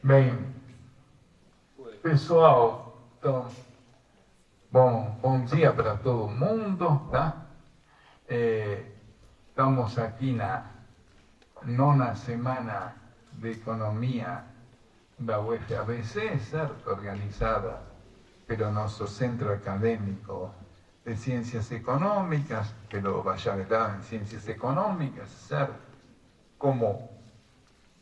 Bem, pessoal, então, bom dia para todo mundo, tá? Estamos aqui na nona semana de Economia da UFABC, certo? Organizada pelo nosso Centro Acadêmico de Ciências Econômicas, pelo Bacharelado em Ciências Econômicas, certo? Como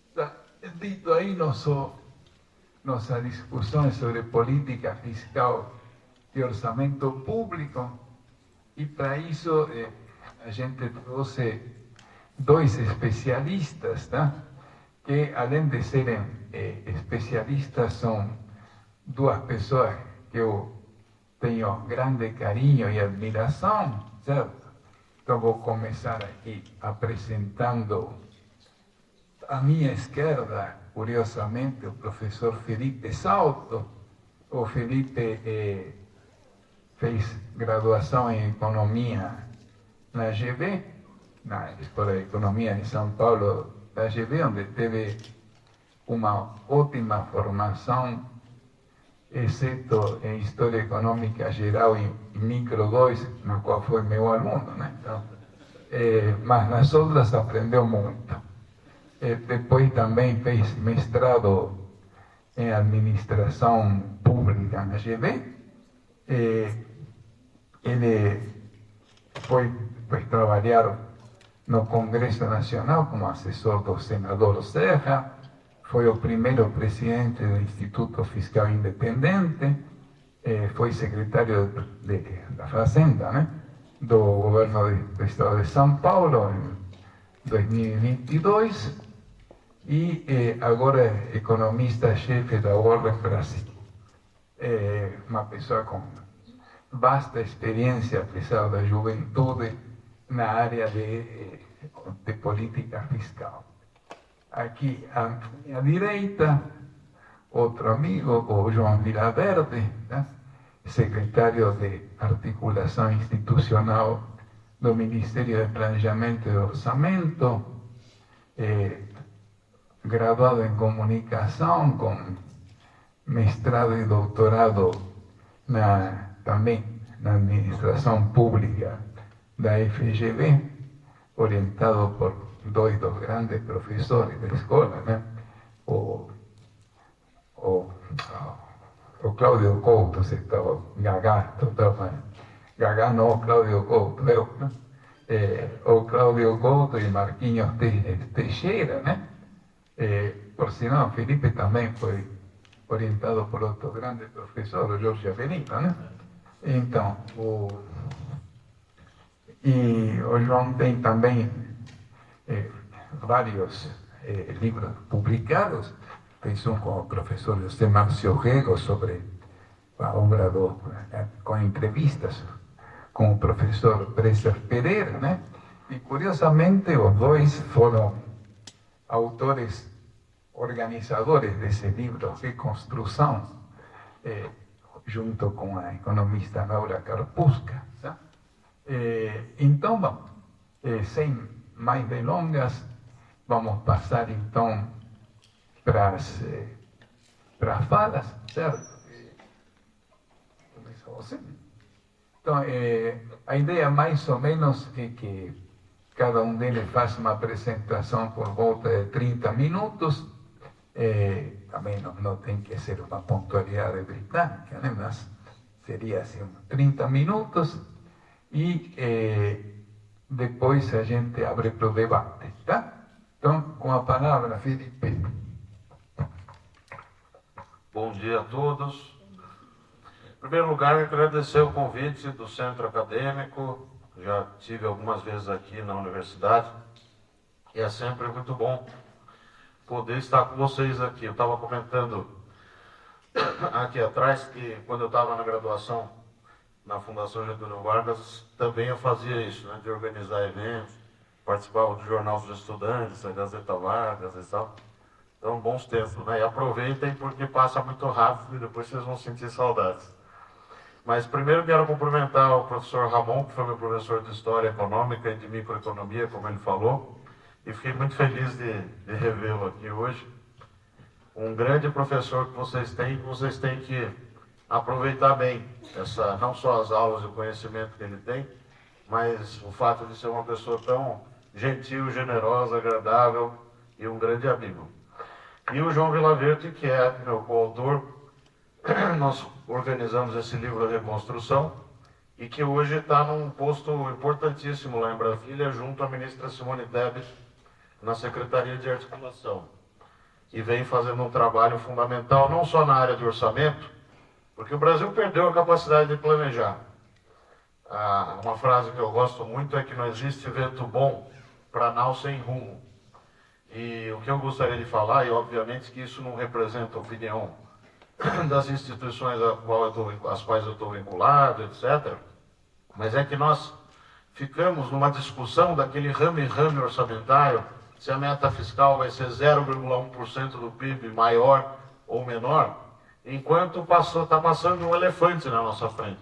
está dito aí, nossa discussão sobre política fiscal e orçamento público, e para isso a gente trouxe dois especialistas, tá? Que além de serem especialistas, são duas pessoas que eu tenho grande carinho e admiração, certo? Então vou começar aqui apresentando à minha esquerda, curiosamente, o professor Felipe Salto. O Felipe fez graduação em Economia na GB, na Escola de Economia de São Paulo da GB, onde teve uma ótima formação, exceto em História Econômica Geral e Micro 2, no qual foi meu aluno, né? Então, mas nas outras aprendeu muito. Depois também fez mestrado em Administração Pública na GB. Ele foi trabalhar no Congresso Nacional como assessor do senador Serra, foi o primeiro presidente do Instituto Fiscal Independente, foi secretário da Fazenda, né, do governo do Estado de São Paulo em 2022 e agora é economista-chefe da Warren Brasil. Uma pessoa com vasta experiência, apesar da juventude, na área de política fiscal. Aqui à minha direita, outro amigo, o João Vilaverde, né? Secretário de Articulação Institucional do Ministério de Planejamento e Orçamento, graduado em Comunicação, com mestrado e doutorado também na Administração Pública da FGV, orientado por dois dos grandes professores da escola, né? O Cláudio Couto, você estava Gagá, Gagá não, Cláudio Couto, eu, né? O Cláudio Couto e Marquinhos Teixeira, né? Por sinal, Felipe também foi orientado por outro grande professor, o Jorge Avelino, né? Então, o João tem também vários livros publicados, fez um com o professor José Márcio Rego sobre a obra com entrevistas com o professor Bresser Pereira, né? E curiosamente os dois foram autores organizadores desse livro, Reconstrução, junto com a economista Laura Carpusca. Tá? Então, bom, sem mais delongas, vamos passar então para as falas, certo? Começa você. Então, a ideia mais ou menos é que cada um deles faz uma apresentação por volta de 30 minutos. Também não tem que ser uma pontualidade britânica, né? Mas seria assim, 30 minutos e depois a gente abre para o debate, tá? Então, com a palavra, Felipe. Bom dia a todos. Em primeiro lugar, agradecer o convite do Centro Acadêmico. Já tive algumas vezes aqui na universidade e é sempre muito bom poder estar com vocês aqui. Eu estava comentando aqui atrás que quando eu estava na graduação na Fundação Getúlio Vargas, também eu fazia isso, né, de organizar eventos, participava do Jornal dos Estudantes, da Gazeta Vargas e tal. Então, bons tempos, né? E aproveitem porque passa muito rápido e depois vocês vão sentir saudades. Mas primeiro quero cumprimentar o professor Ramon, que foi meu professor de História Econômica e de Microeconomia, como ele falou, e fiquei muito feliz de revê-lo aqui hoje. um grande professor que vocês têm que aproveitar bem não só as aulas e o conhecimento que ele tem, mas o fato de ser uma pessoa tão gentil, generosa, agradável e um grande amigo. E o João Vilaverde, que é meu coautor, nós organizamos esse livro A Reconstrução, e que hoje está num posto importantíssimo lá em Brasília, junto à ministra Simone Tebet, na Secretaria de Articulação. E vem fazendo um trabalho fundamental, não só na área de orçamento, porque o Brasil perdeu a capacidade de planejar. Uma frase que eu gosto muito é que não existe vento bom para nau sem rumo. E o que eu gostaria de falar, e obviamente que isso não representa a opinião das instituições às quais eu estou vinculado, etc., mas é que nós ficamos numa discussão daquele rame-rame orçamentário, se a meta fiscal vai ser 0,1% do PIB, maior ou menor, enquanto está passando um elefante na nossa frente.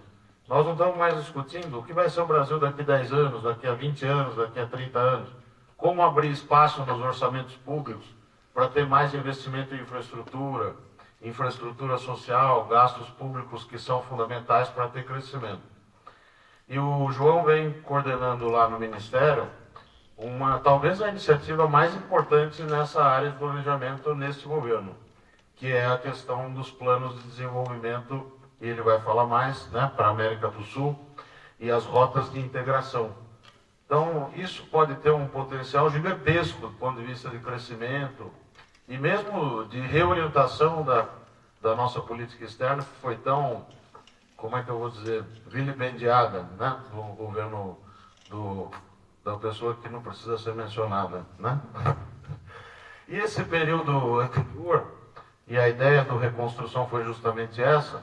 Nós não estamos mais discutindo o que vai ser o Brasil daqui a 10 anos, daqui a 20 anos, daqui a 30 anos, como abrir espaço nos orçamentos públicos para ter mais investimento em infraestrutura social, gastos públicos que são fundamentais para ter crescimento. E o João vem coordenando lá no Ministério talvez a iniciativa mais importante nessa área de planejamento neste governo, que é a questão dos planos de desenvolvimento, e ele vai falar mais, para a América do Sul, e as rotas de integração. Então, isso pode ter um potencial gigantesco do ponto de vista de crescimento, e mesmo de reorientação da nossa política externa, que foi tão, como é que eu vou dizer, vilipendiada, no governo da pessoa que não precisa ser mencionada, E esse período anterior, e a ideia do Reconstrução foi justamente essa,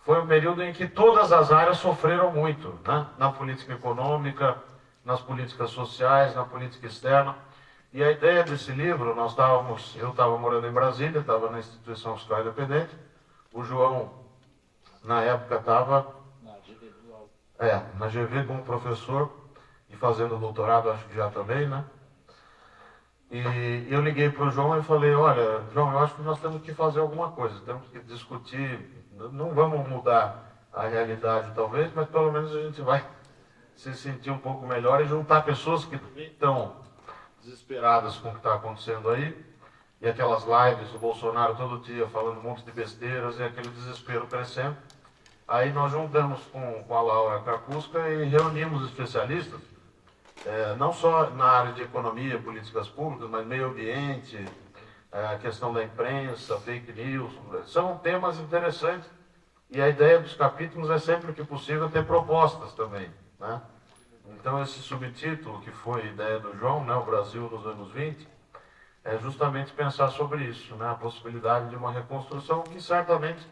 foi um período em que todas as áreas sofreram muito, na política econômica, nas políticas sociais, na política externa. E a ideia desse livro, eu estava morando em Brasília, estava na Instituição Fiscal Independente, o João, na época, estava na GV como professor, e fazendo doutorado, acho que já também, E eu liguei para o João e falei, olha, João, eu acho que nós temos que fazer alguma coisa, temos que discutir, não vamos mudar a realidade talvez, mas pelo menos a gente vai se sentir um pouco melhor e juntar pessoas que estão desesperadas com o que está acontecendo aí, e aquelas lives, o Bolsonaro todo dia falando um monte de besteiras e aquele desespero crescendo. Aí nós juntamos com a Laura Cracusca e reunimos especialistas, não só na área de economia, políticas públicas, mas meio ambiente, a questão da imprensa, fake news, são temas interessantes, e a ideia dos capítulos é sempre que possível ter propostas também, Então esse subtítulo, que foi a ideia do João, o Brasil nos anos 20, é justamente pensar sobre isso, a possibilidade de uma reconstrução que certamente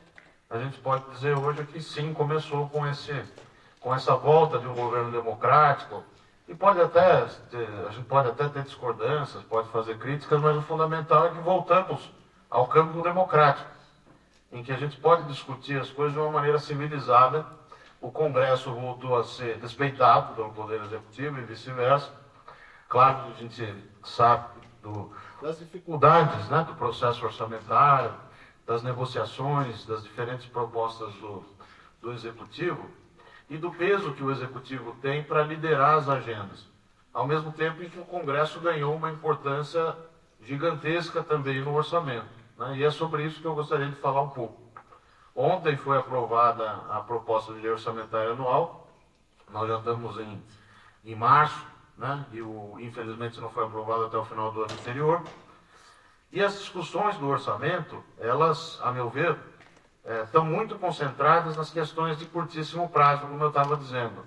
a gente pode dizer hoje que sim, começou com essa volta de um governo democrático, e a gente pode até ter discordâncias, pode fazer críticas, mas o fundamental é que voltamos ao campo democrático, em que a gente pode discutir as coisas de uma maneira civilizada. O Congresso voltou a ser respeitado pelo Poder Executivo e vice-versa. Claro que a gente sabe das dificuldades do processo orçamentário, das negociações, das diferentes propostas do Executivo, e do peso que o Executivo tem para liderar as agendas. Ao mesmo tempo em que o Congresso ganhou uma importância gigantesca também no orçamento. E é sobre isso que eu gostaria de falar um pouco. Ontem foi aprovada a proposta de lei orçamentária anual, nós já estamos em março, e infelizmente não foi aprovado até o final do ano anterior. E as discussões do orçamento, elas, a meu ver, estão muito concentradas nas questões de curtíssimo prazo, como eu estava dizendo.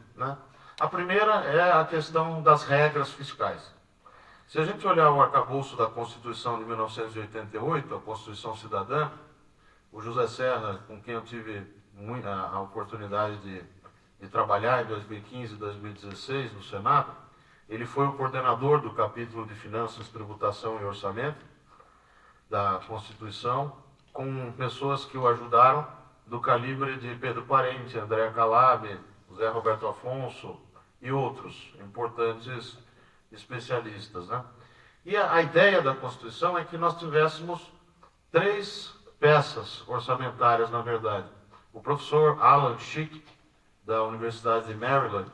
A primeira é a questão das regras fiscais. Se a gente olhar o arcabouço da Constituição de 1988, a Constituição Cidadã, o José Serra, com quem eu tive a oportunidade de trabalhar em 2015 e 2016 no Senado, ele foi o coordenador do capítulo de Finanças, Tributação e Orçamento da Constituição, com pessoas que o ajudaram, do calibre de Pedro Parente, André Calab, José Roberto Afonso e outros importantes especialistas. E a ideia da Constituição é que nós tivéssemos 3 peças orçamentárias, na verdade. O professor Alan Schick, da Universidade de Maryland,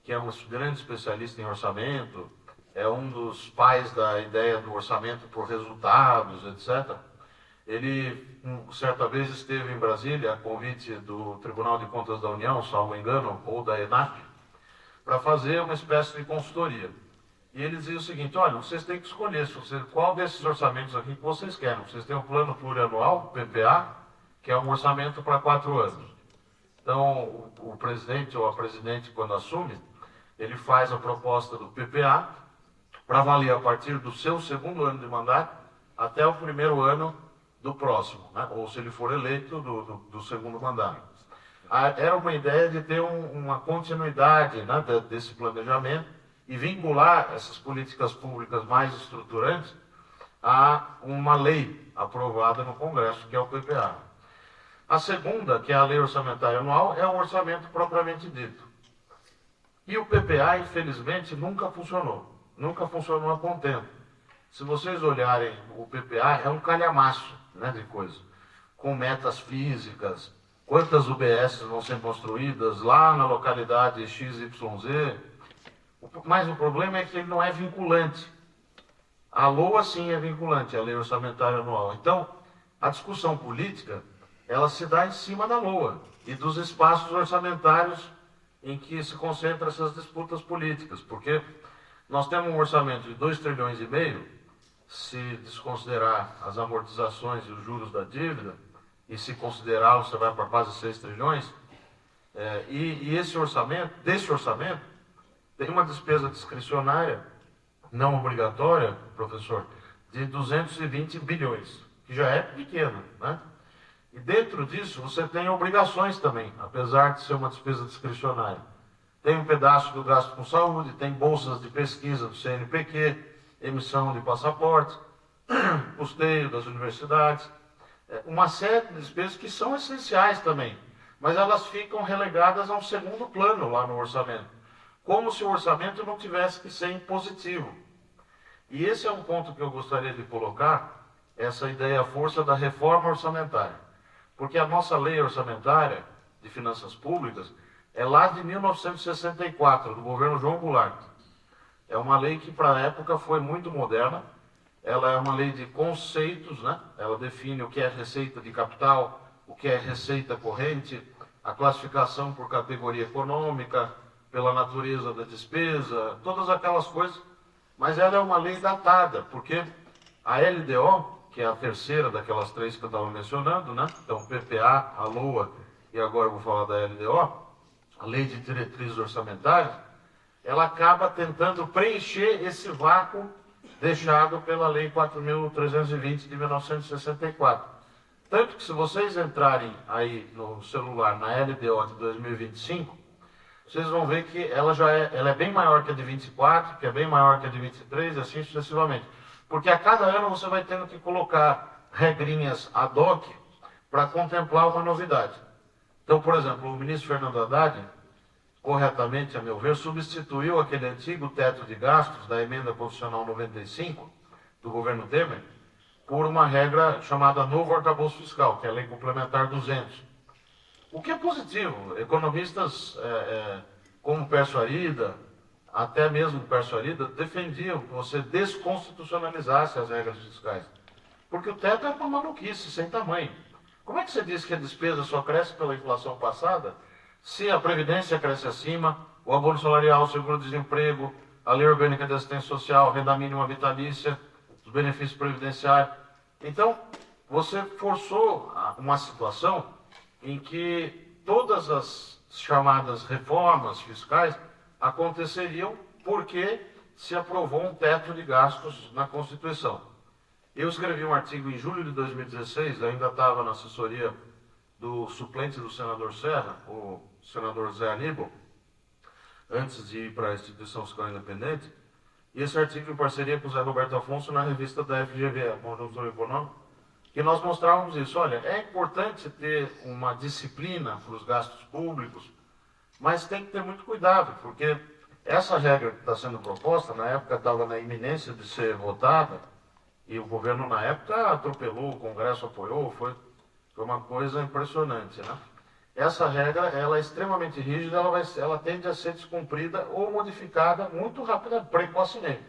que é um grande especialista em orçamento, é um dos pais da ideia do orçamento por resultados, etc. Ele, certa vez, esteve em Brasília, a convite do Tribunal de Contas da União, salvo engano, ou da ENAC, para fazer uma espécie de consultoria. E ele dizia o seguinte: olha, vocês têm que escolher qual desses orçamentos aqui que vocês querem. Vocês têm o plano plurianual, PPA, que é um orçamento para 4 anos. Então, o presidente ou a presidente, quando assume, ele faz a proposta do PPA para valer a partir do seu segundo ano de mandato até o primeiro ano do próximo, né? Ou se ele for eleito, do segundo mandato. Era uma ideia de ter uma continuidade, né, desse planejamento e vincular essas políticas públicas mais estruturantes a uma lei aprovada no Congresso, que é o PPA. A segunda, que é a Lei Orçamentária Anual, é o orçamento propriamente dito. E o PPA, infelizmente, nunca funcionou a contento. Se vocês olharem, o PPA é um calhamaço, né, de coisas, com metas físicas, quantas UBS vão ser construídas lá na localidade XYZ. Mas o problema é que ele não é vinculante. A LOA sim é vinculante, a Lei Orçamentária Anual. Então, a discussão política, ela se dá em cima da LOA e dos espaços orçamentários em que se concentram essas disputas políticas, porque nós temos um orçamento de 2,5 trilhões, se desconsiderar as amortizações e os juros da dívida, e se considerar, você vai para quase 6 trilhões, e desse orçamento, tem uma despesa discricionária, não obrigatória, professor, de 220 bilhões, que já é pequeno, né? E dentro disso você tem obrigações também, apesar de ser uma despesa discricionária. Tem um pedaço do gasto com saúde, tem bolsas de pesquisa do CNPq, emissão de passaportes, custeio das universidades, uma série de despesas que são essenciais também, mas elas ficam relegadas a um segundo plano lá no orçamento, como se o orçamento não tivesse que ser impositivo. E esse é um ponto que eu gostaria de colocar, essa ideia força da reforma orçamentária. Porque a nossa lei orçamentária de finanças públicas é lá de 1964, do governo João Goulart. É uma lei que para a época foi muito moderna, ela é uma lei de conceitos, né? Ela define o que é receita de capital, o que é receita corrente, a classificação por categoria econômica, pela natureza da despesa, todas aquelas coisas, mas ela é uma lei datada, porque a LDO, que é a terceira daquelas 3 que eu estava mencionando, né? Então, PPA, a LOA e agora eu vou falar da LDO, a Lei de Diretrizes Orçamentárias, ela acaba tentando preencher esse vácuo deixado pela Lei 4.320 de 1964. Tanto que se vocês entrarem aí no celular, na LDO de 2025, vocês vão ver que ela é bem maior que a de 24, que é bem maior que a de 23, e assim sucessivamente. Porque a cada ano você vai tendo que colocar regrinhas ad hoc para contemplar uma novidade. Então, por exemplo, o ministro Fernando Haddad, corretamente, a meu ver, substituiu aquele antigo teto de gastos da emenda constitucional 95 do governo Temer por uma regra chamada novo arcabouço fiscal, que é a Lei Complementar 200. O que é positivo. Economistas como Pércio Arida, até mesmo Pércio Arida, defendiam que você desconstitucionalizasse as regras fiscais. Porque o teto é uma maluquice, sem tamanho. Como é que você diz que a despesa só cresce pela inflação passada, se a Previdência cresce acima, o abono salarial, o seguro-desemprego, a Lei Orgânica de Assistência Social, a renda mínima vitalícia, os benefícios previdenciários? Então, você forçou uma situação em que todas as chamadas reformas fiscais aconteceriam porque se aprovou um teto de gastos na Constituição. Eu escrevi um artigo em julho de 2016, ainda estava na assessoria do suplente do senador Serra, o senador Zé Aníbal, antes de ir para a Instituição Fiscal Independente, e esse artigo em parceria com o Zé Roberto Afonso na revista da FGV, a Conjuntura Econômica, que nós mostrávamos isso. Olha, é importante ter uma disciplina para os gastos públicos, mas tem que ter muito cuidado, porque essa regra que está sendo proposta, na época estava na iminência de ser votada, E o governo, na época, atropelou, o Congresso apoiou, foi uma coisa impressionante, né? Essa regra, ela é extremamente rígida, ela tende a ser descumprida ou modificada muito rápida, precocemente.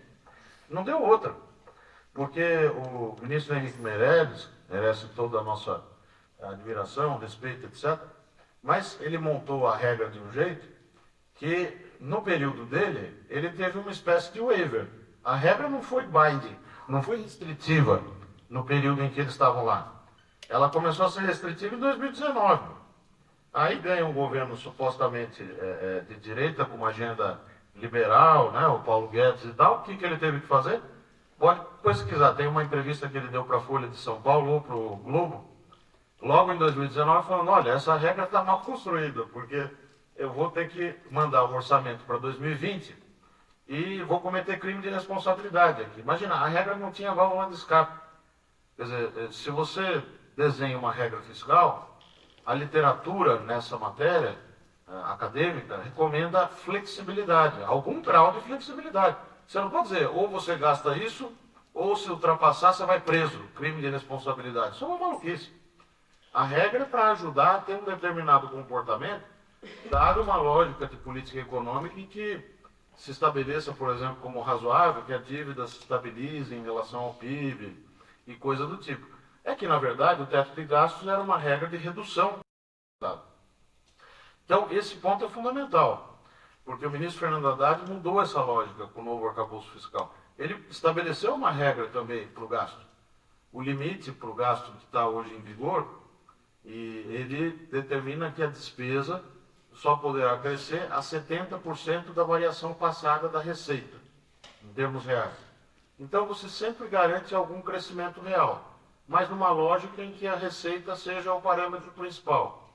Não deu outra, porque o ministro Henrique Meirelles merece toda a nossa admiração, respeito, etc., mas ele montou a regra de um jeito que, no período dele, ele teve uma espécie de waiver. A regra não foi binding, não foi restritiva no período em que eles estavam lá. Ela começou a ser restritiva em 2019. Aí ganha um governo supostamente de direita, com uma agenda liberal, né, o Paulo Guedes e tal. O que ele teve que fazer? Pode pesquisar, tem uma entrevista que ele deu para a Folha de São Paulo ou para o Globo, logo em 2019, falando, olha, essa regra está mal construída, porque eu vou ter que mandar o orçamento para 2020 e vou cometer crime de responsabilidade aqui. Imagina, a regra não tinha válvula de escape. Quer dizer, se você desenha uma regra fiscal, a literatura nessa matéria acadêmica recomenda flexibilidade, algum grau de flexibilidade. Você não pode dizer, ou você gasta isso, ou se ultrapassar, você vai preso, crime de responsabilidade. Isso é uma maluquice. A regra é para ajudar a ter um determinado comportamento, dado uma lógica de política econômica em que se estabeleça, por exemplo, como razoável que a dívida se estabilize em relação ao PIB e coisa do tipo. É que, na verdade, o teto de gastos era uma regra de redução. Então, esse ponto é fundamental, porque o ministro Fernando Haddad mudou essa lógica com o novo arcabouço fiscal. Ele estabeleceu uma regra também para o gasto. O limite para o gasto que está hoje em vigor, e ele determina que a despesa só poderá crescer a 70% da variação passada da receita, em termos reais. Então, você sempre garante algum crescimento real, mas numa lógica em que a receita seja o parâmetro principal.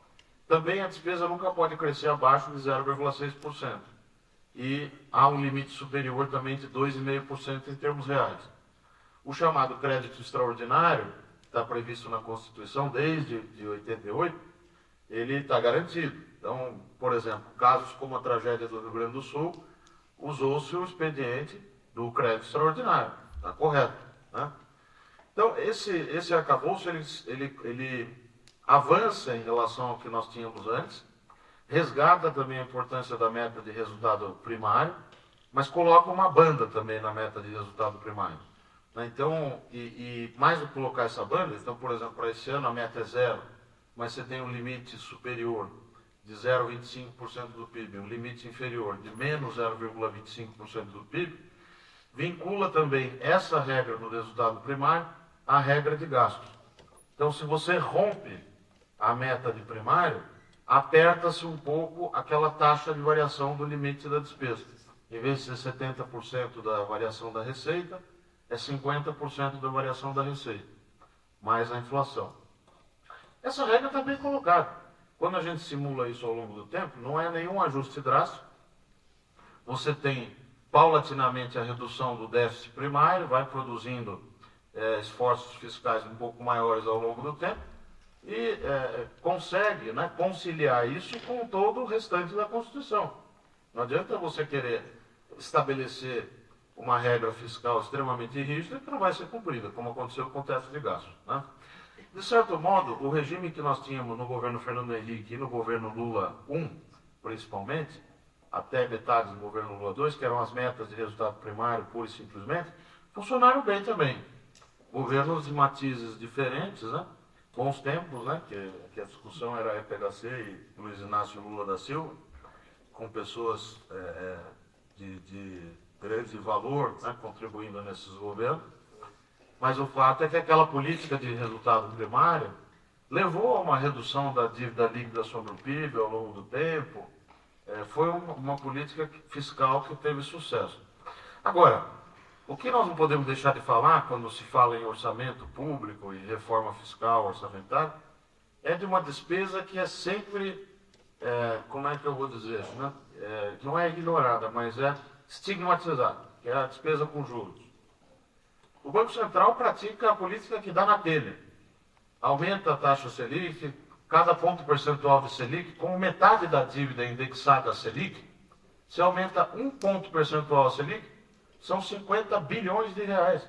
Também a despesa nunca pode crescer abaixo de 0,6%. E há um limite superior também de 2,5% em termos reais. O chamado crédito extraordinário, que está previsto na Constituição desde 88, ele está garantido. Então, por exemplo, casos como a tragédia do Rio Grande do Sul, usou-se o expediente do crédito extraordinário. Está correto, né? Então, esse arcabouço, ele avança em relação ao que nós tínhamos antes, resgata também a importância da meta de resultado primário, mas coloca uma banda também na meta de resultado primário. Então, mais do que colocar essa banda, então, por exemplo, para esse ano a meta é 0, mas você tem um limite superior de 0,25% do PIB, um limite inferior de menos 0,25% do PIB, vincula também essa regra no resultado primário à regra de gastos. Então, se você rompe a meta de primário, aperta-se um pouco aquela taxa de variação do limite da despesa. Em vez de ser 70% da variação da receita, é 50% da variação da receita, mais a inflação. Essa regra está bem colocada. Quando a gente simula isso ao longo do tempo, não é nenhum ajuste drástico. Você tem paulatinamente a redução do déficit primário, vai produzindo esforços fiscais um pouco maiores ao longo do tempo e consegue, né, conciliar isso com todo o restante da Constituição. Não adianta você querer estabelecer uma regra fiscal extremamente rígida que não vai ser cumprida, como aconteceu com o teto de gastos, né? De certo modo, o regime que nós tínhamos no governo Fernando Henrique e no governo Lula I, principalmente, até metade do governo Lula II, que eram as metas de resultado primário, pura e simplesmente, funcionaram bem também. Governos de matizes diferentes, né? Bons tempos, né? Que a discussão era EPHC e Luiz Inácio Lula da Silva, com pessoas de grande valor, né? Contribuindo nesses governos. Mas o fato é que aquela política de resultado primário levou a uma redução da dívida líquida sobre o PIB ao longo do tempo. Foi uma política fiscal que teve sucesso. Agora, o que nós não podemos deixar de falar quando se fala em orçamento público e reforma fiscal orçamentária é de uma despesa que é sempre, como é que eu vou dizer, né? Não é ignorada, mas é estigmatizada, que é a despesa com juros. O Banco Central pratica a política que dá na telha. Aumenta a taxa Selic, cada ponto percentual de Selic, como metade da dívida é indexada a Selic, se aumenta 1 ponto percentual a Selic, são 50 bilhões de reais.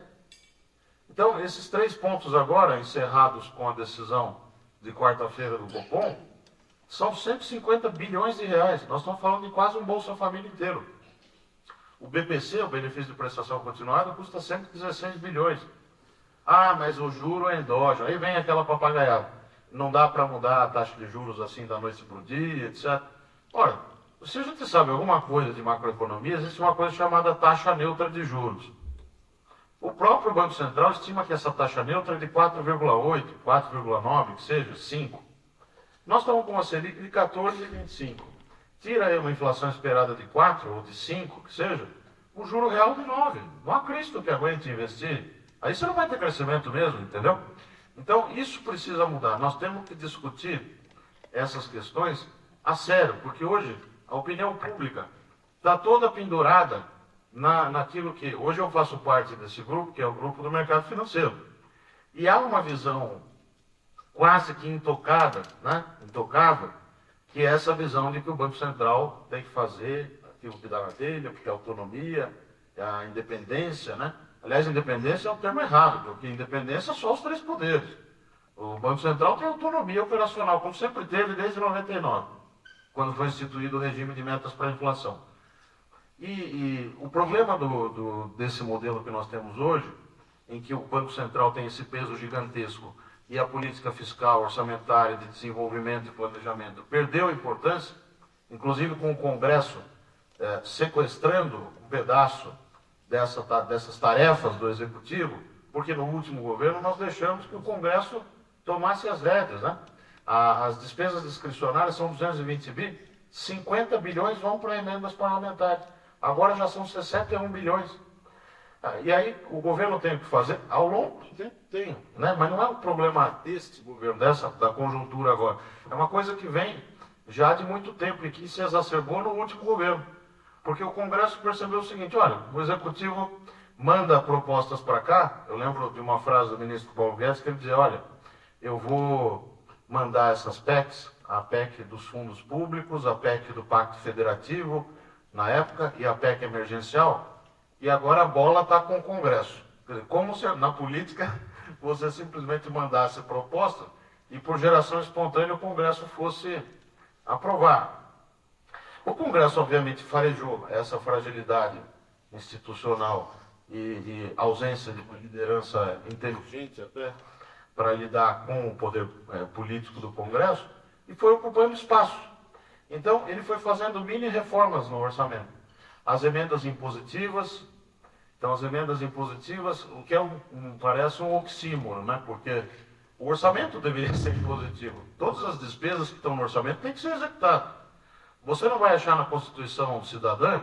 Então, esses 3 pontos agora, encerrados com a decisão de quarta-feira do Copom, são 150 bilhões de reais. Nós estamos falando de quase um Bolsa Família inteiro. O BPC, o benefício de prestação continuada, custa 116 bilhões. Ah, mas o juro é endógeno. Aí vem aquela papagaiada. Não dá para mudar a taxa de juros assim da noite para o dia, etc. Ora, se a gente sabe alguma coisa de macroeconomia, existe uma coisa chamada taxa neutra de juros. O próprio Banco Central estima que essa taxa neutra é de 4,8, 4,9, que seja, 5. Nós estamos com uma Selic de 14,25. Tira aí uma inflação esperada de 4 ou de 5, que seja, o juro real de 9. Não há Cristo que aguente investir. Aí você não vai ter crescimento mesmo, entendeu? Então, isso precisa mudar. Nós temos que discutir essas questões a sério, porque hoje a opinião pública está toda pendurada naquilo que... Hoje eu faço parte desse grupo, que é o grupo do mercado financeiro. E há uma visão quase que intocada, né? Intocável, que é essa visão de que o Banco Central tem que fazer aquilo que dá na telha, porque a autonomia, a independência, né? Aliás, independência é um termo errado, porque independência é só os 3 poderes. O Banco Central tem autonomia operacional, como sempre teve desde 99, quando foi instituído o regime de metas para a inflação. E o problema desse modelo que nós temos hoje, em que o Banco Central tem esse peso gigantesco e a política fiscal, orçamentária, de desenvolvimento e planejamento perdeu importância, inclusive com o Congresso sequestrando um pedaço dessas tarefas do Executivo, porque no último governo nós deixamos que o Congresso tomasse as rédeas, né? As despesas discricionárias são 220 bi, 50 bilhões vão para emendas parlamentares. Agora já são 61 bilhões. E aí o governo tem o que fazer? Ao longo do tempo tem, né? Mas não é um problema deste governo, da conjuntura agora. É uma coisa que vem já de muito tempo e que se exacerbou no último governo. Porque o Congresso percebeu o seguinte, olha, o Executivo manda propostas para cá. Eu lembro de uma frase do ministro Paulo Guedes que ele dizia, olha, eu vou mandar essas PECs, a PEC dos fundos públicos, a PEC do Pacto Federativo, na época, e a PEC emergencial, e agora a bola está com o Congresso. Quer dizer, como se na política você simplesmente mandasse proposta e por geração espontânea o Congresso fosse aprovar. O Congresso, obviamente, farejou essa fragilidade institucional e ausência de uma liderança inteligente até para lidar com o poder político do Congresso e foi ocupando espaço. Então, ele foi fazendo mini-reformas no orçamento. As emendas impositivas, então as emendas impositivas, o que parece um oxímoro, né? Porque o orçamento deveria ser impositivo. Todas as despesas que estão no orçamento têm que ser executadas. Você não vai achar na Constituição Cidadã,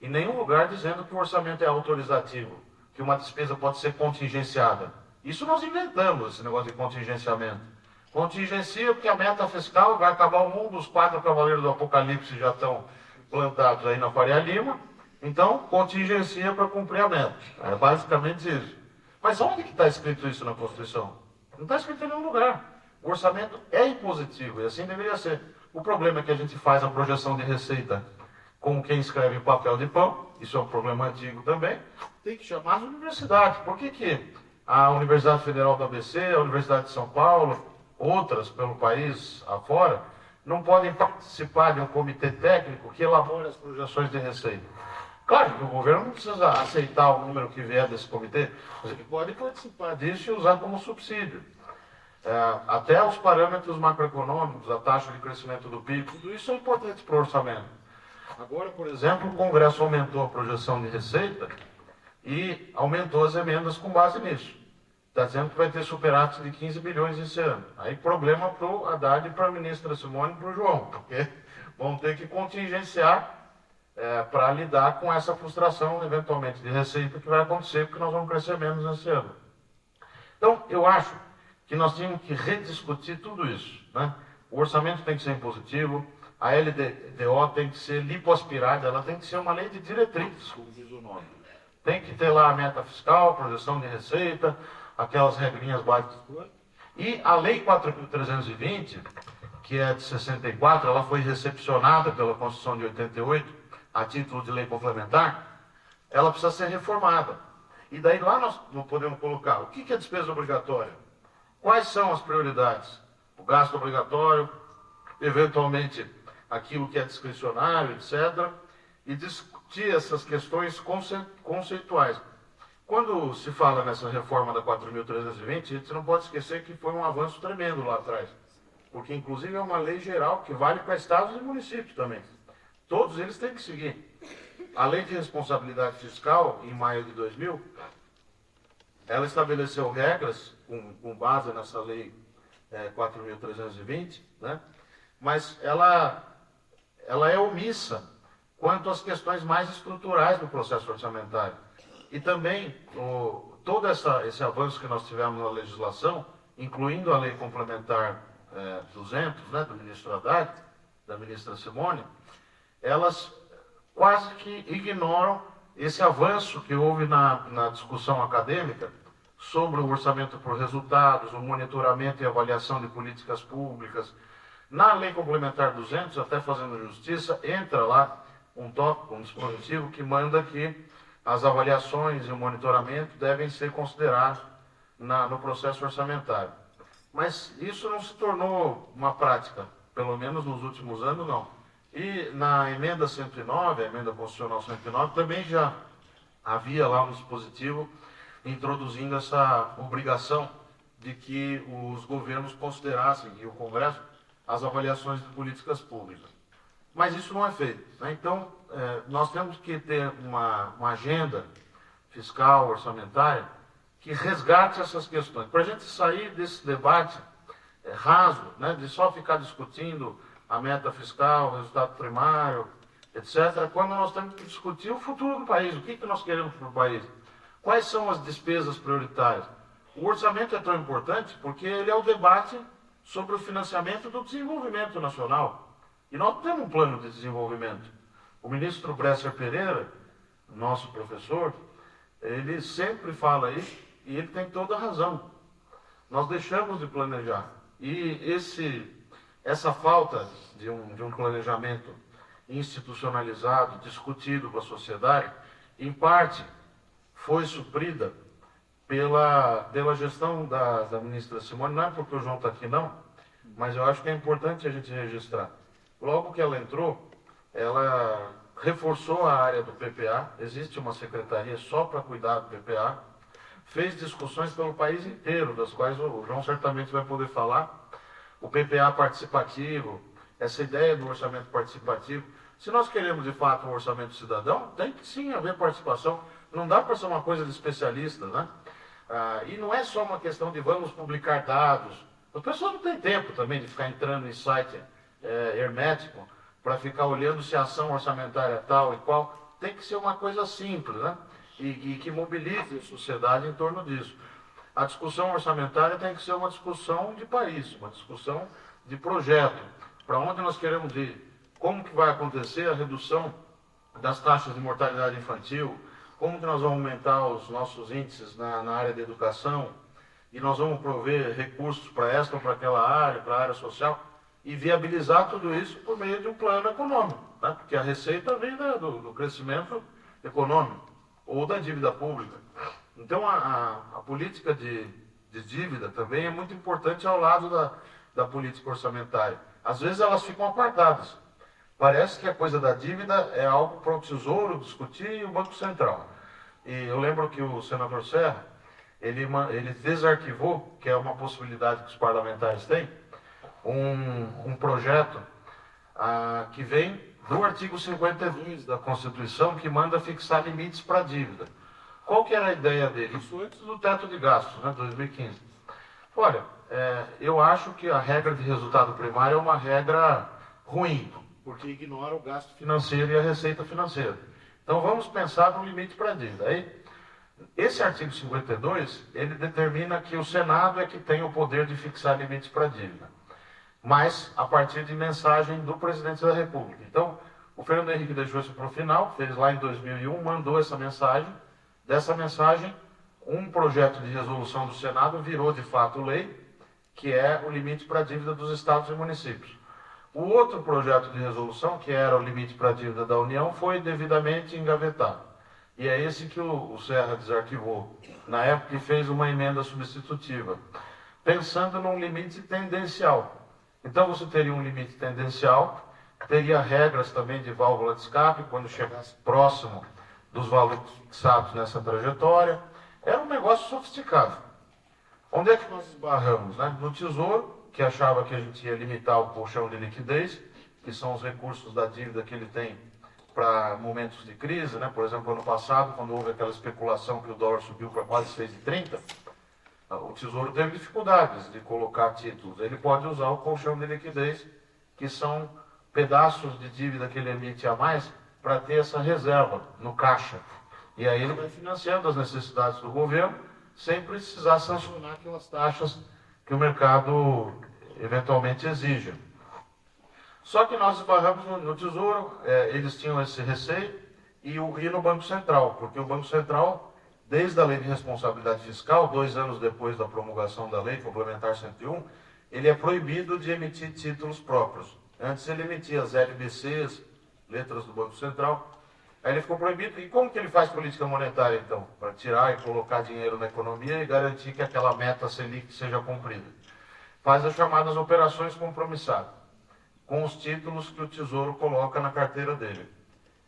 em nenhum lugar, dizendo que o orçamento é autorizativo, que uma despesa pode ser contingenciada. Isso nós inventamos, esse negócio de contingenciamento. Contingencia porque a meta fiscal vai acabar o mundo, os 4 cavaleiros do Apocalipse já estão plantados aí na Faria Lima, então contingencia para cumprir a meta. É basicamente isso. Mas onde que está escrito isso na Constituição? Não está escrito em nenhum lugar. O orçamento é impositivo e assim deveria ser. O problema é que a gente faz a projeção de receita como quem escreve em papel de pão, isso é um problema antigo também, tem que chamar as universidades. Por que a Universidade Federal do ABC, a Universidade de São Paulo, outras pelo país afora, não podem participar de um comitê técnico que elabore as projeções de receita? Claro que o governo não precisa aceitar o número que vier desse comitê, mas ele pode participar disso e usar como subsídio. Até os parâmetros macroeconômicos, a taxa de crescimento do PIB, tudo isso é importante para o orçamento. Agora, por exemplo, o Congresso aumentou a projeção de receita e aumentou as emendas com base nisso. Está dizendo que vai ter superávit de 15 bilhões esse ano. Aí problema para o Haddad, para a ministra Simone e para o João, porque vão ter que contingenciar para lidar com essa frustração, eventualmente, de receita que vai acontecer, porque nós vamos crescer menos esse ano. Então, eu acho que nós tínhamos que rediscutir tudo isso, né? O orçamento tem que ser impositivo, a LDO tem que ser lipoaspirada, ela tem que ser uma lei de diretrizes, como diz o nome. Tem que ter lá a meta fiscal, projeção de receita, aquelas regrinhas básicas. E a Lei 4.320, que é de 64, ela foi recepcionada pela Constituição de 88, a título de lei complementar, ela precisa ser reformada. E daí lá nós podemos colocar o que é despesa obrigatória, quais são as prioridades, o gasto obrigatório, eventualmente aquilo que é discricionário, etc., e discutir essas questões conceituais. Quando se fala nessa reforma da 4.320, a gente não pode esquecer que foi um avanço tremendo lá atrás, porque inclusive é uma lei geral que vale para estados e municípios também. Todos eles têm que seguir. A lei de responsabilidade fiscal, em maio de 2000, ela estabeleceu regras com base nessa lei 4.320, né? Mas ela é omissa quanto às questões mais estruturais do processo orçamentário. E também todo esse avanço que nós tivemos na legislação, incluindo a lei complementar 200, né, do ministro Haddad, da ministra Simone, elas quase que ignoram esse avanço que houve na discussão acadêmica sobre o orçamento por resultados, o monitoramento e avaliação de políticas públicas. Na lei complementar 200, até fazendo justiça, entra lá um tópico, um dispositivo que manda que as avaliações e o monitoramento devem ser considerados no processo orçamentário. Mas isso não se tornou uma prática, pelo menos nos últimos anos não. E na emenda 109, a emenda constitucional 109, também já havia lá um dispositivo introduzindo essa obrigação de que os governos considerassem, e o Congresso, as avaliações de políticas públicas. Mas isso não é feito, né? Então, nós temos que ter uma agenda fiscal, orçamentária, que resgate essas questões. Para a gente sair desse debate raso, né, de só ficar discutindo a meta fiscal, o resultado primário, etc., quando nós temos que discutir o futuro do país, o que nós queremos para o país, quais são as despesas prioritárias. O orçamento é tão importante porque ele é o debate sobre o financiamento do desenvolvimento nacional. E nós temos um plano de desenvolvimento. O ministro Bresser Pereira, nosso professor, ele sempre fala isso e ele tem toda a razão. Nós deixamos de planejar. E essa falta de um planejamento institucionalizado, discutido com a sociedade, em parte foi suprida pela gestão da ministra Simone. Não é porque o João está aqui não, mas eu acho que é importante a gente registrar. Logo que ela entrou, ela reforçou a área do PPA, existe uma secretaria só para cuidar do PPA, fez discussões pelo país inteiro, das quais o João certamente vai poder falar. O PPA participativo, essa ideia do orçamento participativo. Se nós queremos de fato um orçamento cidadão, tem que sim haver participação. Não dá para ser uma coisa de especialistas, né? E não é só uma questão de vamos publicar dados. As pessoas não têm tempo também de ficar entrando em site hermético para ficar olhando se a ação orçamentária é tal e qual. Tem que ser uma coisa simples, né? E que mobilize a sociedade em torno disso. A discussão orçamentária tem que ser uma discussão de país, uma discussão de projeto. Para onde nós queremos ir? Como que vai acontecer a redução das taxas de mortalidade infantil? Como que nós vamos aumentar os nossos índices na área de educação? E nós vamos prover recursos para esta ou para aquela área, para a área social, e viabilizar tudo isso por meio de um plano econômico, tá? Porque a receita vem do crescimento econômico ou da dívida pública. Então, a política de dívida também é muito importante ao lado da política orçamentária. Às vezes elas ficam apartadas. Parece que a coisa da dívida é algo para o Tesouro discutir e o Banco Central. E eu lembro que o senador Serra, ele desarquivou, que é uma possibilidade que os parlamentares têm, um projeto que vem do artigo 52 da Constituição, que manda fixar limites para a dívida. Qual que era a ideia dele? Isso antes do teto de gastos, né, 2015. Olha, eu acho que a regra de resultado primário é uma regra ruim, porque ignora o gasto financeiro e a receita financeira. Então vamos pensar no limite para a dívida. Aí, esse artigo 52, ele determina que o Senado é que tem o poder de fixar limites para a dívida, mas a partir de mensagem do presidente da República. Então, o Fernando Henrique deixou isso para o final, fez lá em 2001, mandou essa mensagem. Dessa mensagem, um projeto de resolução do Senado virou de fato lei, que é o limite para a dívida dos estados e municípios. O outro projeto de resolução, que era o limite para a dívida da União, foi devidamente engavetado. E é esse que o Serra desarquivou na época e fez uma emenda substitutiva, pensando num limite tendencial. Então você teria um limite tendencial, teria regras também de válvula de escape, quando chegasse próximo dos valores fixados nessa trajetória. Era um negócio sofisticado. Onde é que nós esbarramos? Né? No Tesouro, que achava que a gente ia limitar o colchão de liquidez, que são os recursos da dívida que ele tem para momentos de crise, né? Por exemplo, ano passado, quando houve aquela especulação que o dólar subiu para quase 6,30, o Tesouro teve dificuldades de colocar títulos. Ele pode usar o colchão de liquidez, que são pedaços de dívida que ele emite a mais, para ter essa reserva no caixa. E aí ele vai financiando as necessidades do governo, sem precisar sancionar aquelas taxas que o mercado eventualmente exige. Só que nós esbarramos no Tesouro, eles tinham esse receio, e no Banco Central, porque o Banco Central, desde a Lei de Responsabilidade Fiscal, 2 anos depois da promulgação da Lei Complementar 101, ele é proibido de emitir títulos próprios. Antes ele emitia as LBCs, letras do Banco Central, aí ele ficou proibido. E como que ele faz política monetária, então? Para tirar e colocar dinheiro na economia e garantir que aquela meta Selic seja cumprida. Faz as chamadas operações compromissadas, com os títulos que o Tesouro coloca na carteira dele.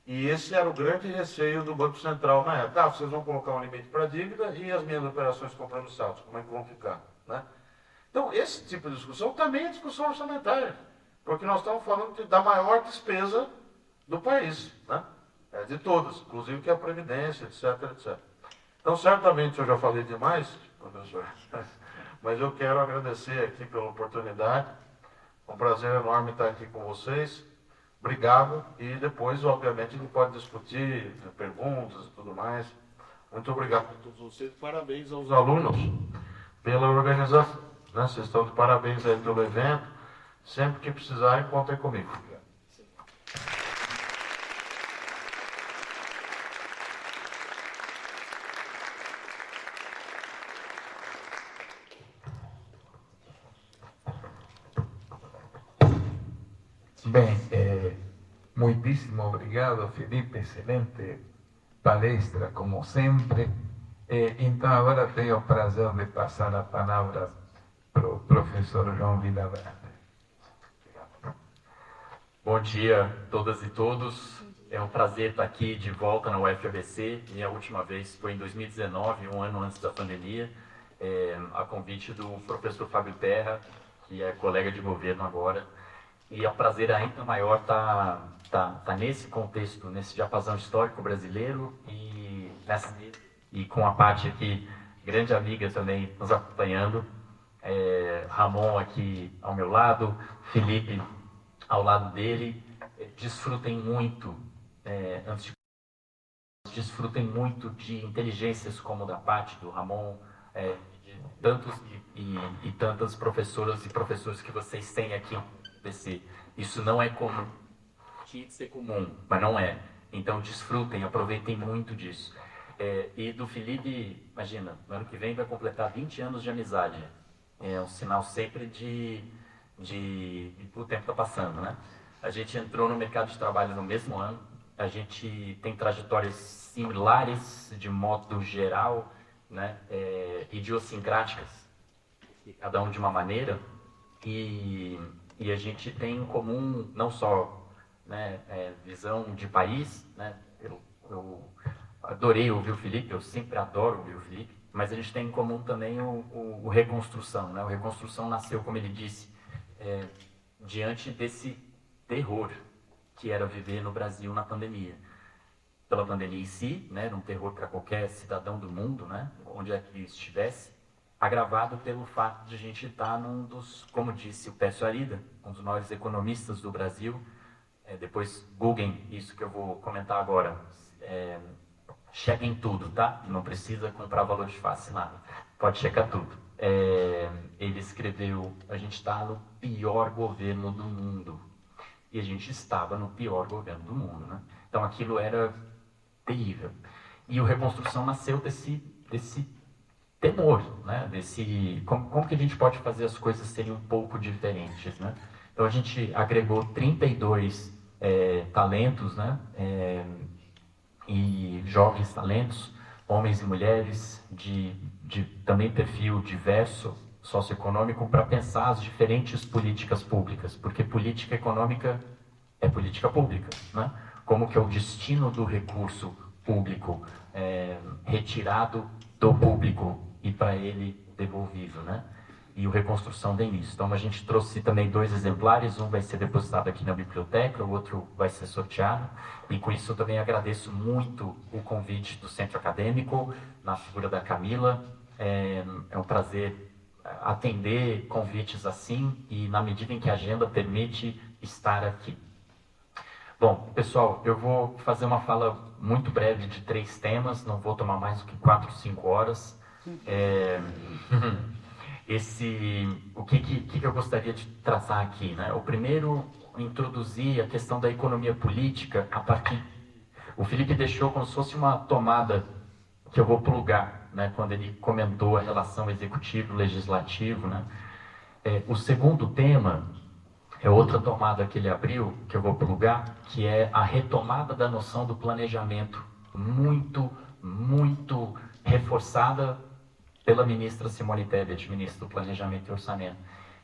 E esse era o grande receio do Banco Central na época. Vocês vão colocar um limite para a dívida e as minhas operações compromissadas, como é que vão ficar? Né? Então, esse tipo de discussão também é discussão orçamentária, porque nós estamos falando da maior despesa do país, né? De todas, inclusive que é a Previdência, etc, etc. Então, certamente eu já falei demais, professor, mas eu quero agradecer aqui pela oportunidade. É um prazer enorme estar aqui com vocês. Obrigado. E depois, obviamente, a gente pode discutir perguntas e tudo mais. Muito obrigado a todos vocês. Parabéns aos alunos pela organização. Né? Vocês estão de parabéns aí pelo evento. Sempre que precisarem, contem comigo. Bem, muitíssimo obrigado, Felipe. Excelente palestra, como sempre. Então, agora tenho o prazer de passar a palavra para o professor João Villabrante. Bom dia a todas e todos. É um prazer estar aqui de volta na UFABC. Minha última vez foi em 2019, um ano antes da pandemia, a convite do professor Fábio Terra, que é colega de governo agora. E é um prazer ainda maior estar nesse contexto, nesse diapasão histórico brasileiro e com a parte aqui, grande amiga também nos acompanhando, Ramon aqui ao meu lado, Felipe ao lado dele. Desfrutem muito, desfrutem muito de inteligências como a da Paty, do Ramon, de tantos e tantas professoras e professores que vocês têm aqui. Isso não é comum. Tinha de ser comum, mas não é. Então desfrutem, aproveitem muito disso. E do Felipe, imagina, no ano que vem vai completar 20 anos de amizade. É um sinal sempre de o tempo está passando, né? A gente entrou no mercado de trabalho no mesmo ano. A gente tem trajetórias similares de modo geral, né? Idiosincráticas, cada um de uma maneira. E a gente tem em comum não só, né, visão de país, né? Eu adorei ouvir o Felipe, eu sempre adoro ouvir o Felipe, mas a gente tem em comum também o Reconstrução, né? O Reconstrução nasceu, como ele disse, diante desse terror que era viver no Brasil na pandemia. Pela pandemia em si, né? Era um terror para qualquer cidadão do mundo, né? Onde é que estivesse. Agravado pelo fato de a gente estar num dos, como disse o Pécio Arida, um dos maiores economistas do Brasil. Depois googlem isso que eu vou comentar agora. Chequem tudo, tá? Não precisa comprar valor de face, nada. Pode checar tudo. Ele escreveu, a gente está no pior governo do mundo. E a gente estava no pior governo do mundo, né? Então aquilo era terrível. E o Reconstrução nasceu desse temor, né? Como que a gente pode fazer as coisas serem um pouco diferentes, né? Então a gente agregou 32 talentos, né? e jovens talentos, homens e mulheres de também perfil diverso, socioeconômico, para pensar as diferentes políticas públicas, porque política econômica é política pública, né? Como que é o destino do recurso público retirado do público e para ele devolvido, né? E o Reconstrução vem nisso. Então a gente trouxe também 2 exemplares, um vai ser depositado aqui na biblioteca, o outro vai ser sorteado, e com isso eu também agradeço muito o convite do Centro Acadêmico, na figura da Camila. É um prazer atender convites assim, e na medida em que a agenda permite, estar aqui. Bom, pessoal, eu vou fazer uma fala muito breve de 3 temas, não vou tomar mais do que 4, 5 horas. O que eu gostaria de tratar aqui, né? O primeiro, introduzir a questão da economia política a partir... O Felipe deixou como se fosse uma tomada que eu vou plugar, né? Quando ele comentou a relação executivo-legislativo, né? O segundo tema é outra tomada que ele abriu, que eu vou plugar, que é a retomada da noção do planejamento, muito, muito reforçada pela ministra Simone Tebet, ministra do Planejamento e Orçamento.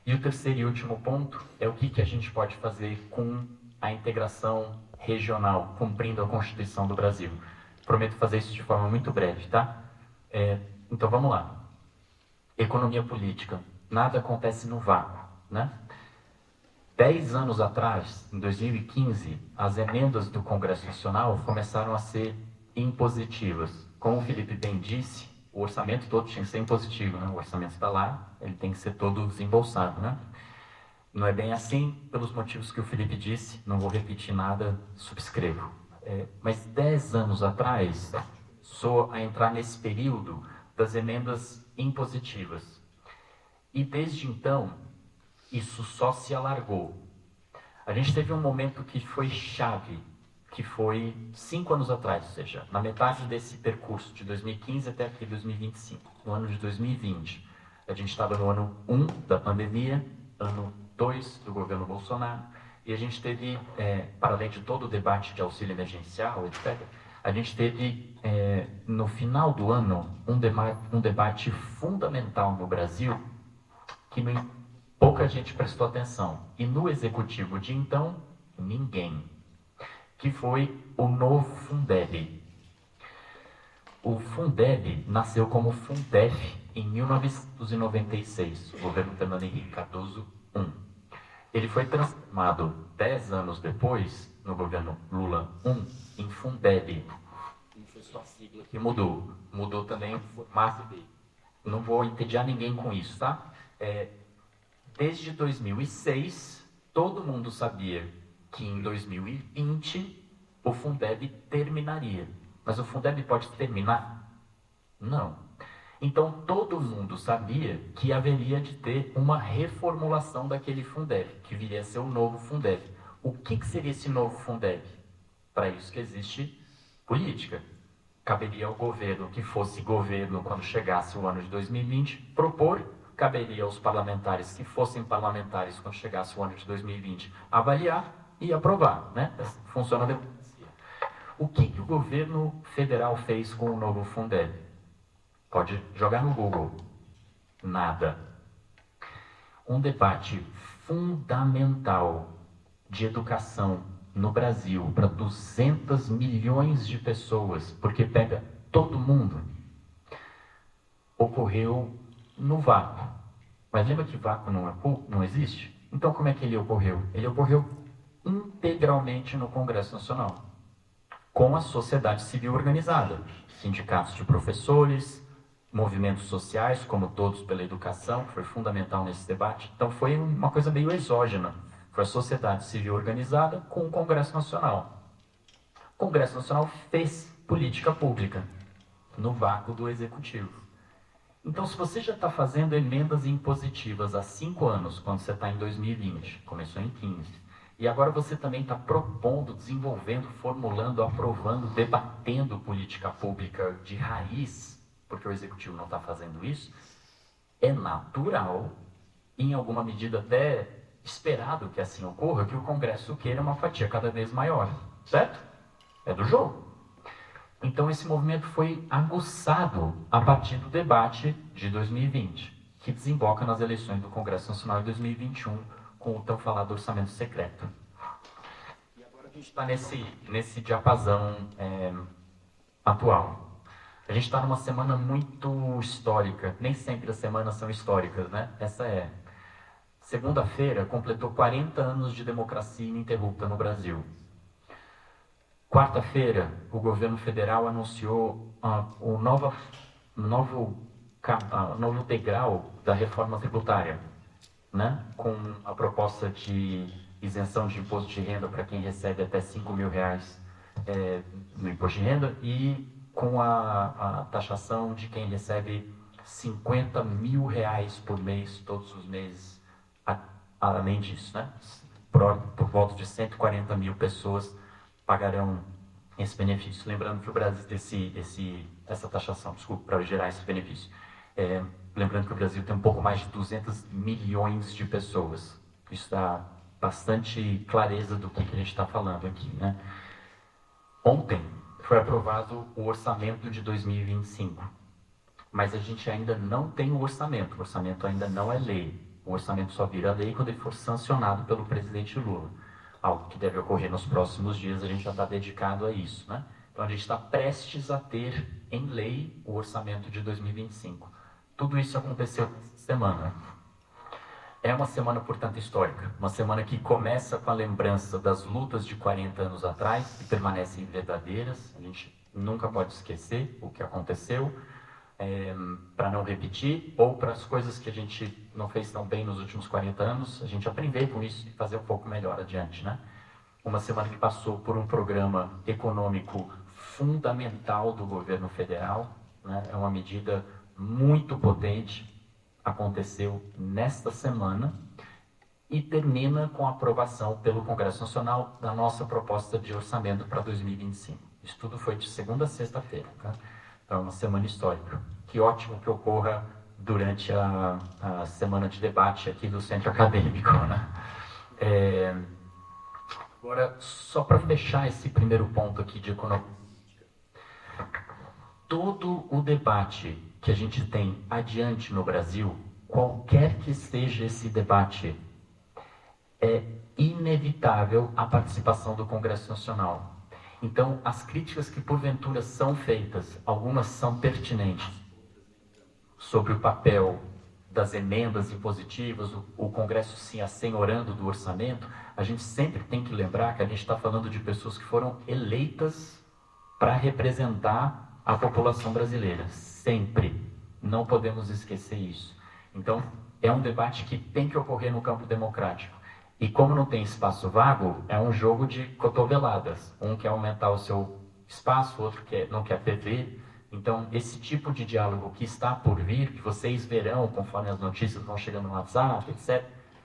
E o terceiro e último ponto é o que a gente pode fazer com a integração regional, cumprindo a Constituição do Brasil. Prometo fazer isso de forma muito breve, tá? Então vamos lá. Economia política. Nada acontece no vácuo, né? 10 anos atrás, em 2015, as emendas do Congresso Nacional começaram a ser impositivas. Como o Felipe bem disse, o orçamento todo tinha que ser impositivo, né? O orçamento está lá, ele tem que ser todo desembolsado, né? Não é bem assim, pelos motivos que o Felipe disse, não vou repetir nada, subscrevo. Mas 10 anos atrás, começou a entrar nesse período das emendas impositivas. E desde então, isso só se alargou. A gente teve um momento que foi chave, que foi 5 anos atrás, ou seja, na metade desse percurso, de 2015 até aqui 2025, no ano de 2020. A gente estava no ano 1 da pandemia, ano 2 do governo Bolsonaro, e a gente teve, para além de todo o debate de auxílio emergencial, etc., a gente teve, no final do ano, um debate fundamental no Brasil, que pouca gente prestou atenção. E no executivo de então, ninguém. Que foi o novo Fundeb. O Fundeb nasceu como Fundef em 1996, governo Fernando Henrique Cardoso I. Ele foi transformado 10 anos depois, no governo Lula I, em Fundeb. Foi só a sigla que mudou. Mudou também o formato dele. Não vou entediar ninguém com isso, tá? Desde 2006, todo mundo sabia que em 2020 o Fundeb terminaria. Mas o Fundeb pode terminar? Não. Então todo mundo sabia que haveria de ter uma reformulação daquele Fundeb, que viria a ser o novo Fundeb. O que seria esse novo Fundeb? Para isso que existe política. Caberia ao governo, que fosse governo quando chegasse o ano de 2020, propor. Caberia aos parlamentares, que fossem parlamentares quando chegasse o ano de 2020, avaliar e aprovar, né? Funciona a democracia. O que o governo federal fez com o novo Fundeb? Pode jogar no Google. Nada. Um debate fundamental de educação no Brasil para 200 milhões de pessoas, porque pega todo mundo, ocorreu no vácuo. Mas lembra que vácuo não existe? Então como é que ele ocorreu? Ele ocorreu integralmente no Congresso Nacional, com a sociedade civil organizada, sindicatos de professores, movimentos sociais, como Todos pela Educação, que foi fundamental nesse debate. Então foi uma coisa meio exógena. Foi a sociedade civil organizada com o Congresso Nacional. O Congresso Nacional fez política pública no vácuo do Executivo. Então, se você já está fazendo emendas impositivas há 5 anos, quando você está em 2020, começou em 15, e agora você também está propondo, desenvolvendo, formulando, aprovando, debatendo política pública de raiz, porque o Executivo não está fazendo isso, é natural, em alguma medida até esperado que assim ocorra, que o Congresso queira uma fatia cada vez maior, certo? É do jogo. Então esse movimento foi aguçado a partir do debate de 2020, que desemboca nas eleições do Congresso Nacional de 2021, com o tão falado orçamento secreto. E agora a gente está nesse diapasão atual. A gente está numa semana muito histórica, nem sempre as semanas são históricas, né? Essa é. Segunda-feira completou 40 anos de democracia ininterrupta no Brasil. Quarta-feira, o governo federal anunciou o novo degrau da reforma tributária, né? Com a proposta de isenção de imposto de renda para quem recebe até R$5.000 no imposto de renda e com a taxação de quem recebe R$50.000 por mês, todos os meses, além disso, né? Por volta de 140 mil pessoas pagarão esse benefício. Lembrando que o Brasil, essa taxação, desculpa, para gerar esse benefício. Lembrando que o Brasil tem um pouco mais de 200 milhões de pessoas. Isso dá bastante clareza do que a gente está falando aqui, né? Ontem foi aprovado o orçamento de 2025, mas a gente ainda não tem o orçamento ainda não é lei. O orçamento só vira lei quando ele for sancionado pelo presidente Lula, algo que deve ocorrer nos próximos dias, a gente já está dedicado a isso, né? Então a gente está prestes a ter em lei o orçamento de 2025. Tudo isso aconteceu essa semana. É uma semana, portanto, histórica. Uma semana que começa com a lembrança das lutas de 40 anos atrás, que permanecem verdadeiras. A gente nunca pode esquecer o que aconteceu, para não repetir, ou para as coisas que a gente não fez tão bem nos últimos 40 anos, a gente aprender com isso e fazer um pouco melhor adiante, né? Uma semana que passou por um programa econômico fundamental do governo federal, né? É uma medida muito potente, aconteceu nesta semana e termina com a aprovação pelo Congresso Nacional da nossa proposta de orçamento para 2025. Isso tudo foi de segunda a sexta-feira, tá? Então é uma semana histórica. Que ótimo que ocorra durante a semana de debate aqui do Centro Acadêmico, né? Agora, só para fechar esse primeiro ponto aqui de economia, todo o debate que a gente tem adiante no Brasil, qualquer que seja esse debate, é inevitável a participação do Congresso Nacional. Então, as críticas que porventura são feitas, algumas são pertinentes, sobre o papel das emendas impositivas, o Congresso se assenhorando do orçamento, a gente sempre tem que lembrar que a gente está falando de pessoas que foram eleitas para representar a população brasileira. Sempre. Não podemos esquecer isso. Então, é um debate que tem que ocorrer no campo democrático. E como não tem espaço vago, é um jogo de cotoveladas. Um quer aumentar o seu espaço, o outro não quer perder. Então, esse tipo de diálogo que está por vir, que vocês verão conforme as notícias vão chegando no WhatsApp, etc.,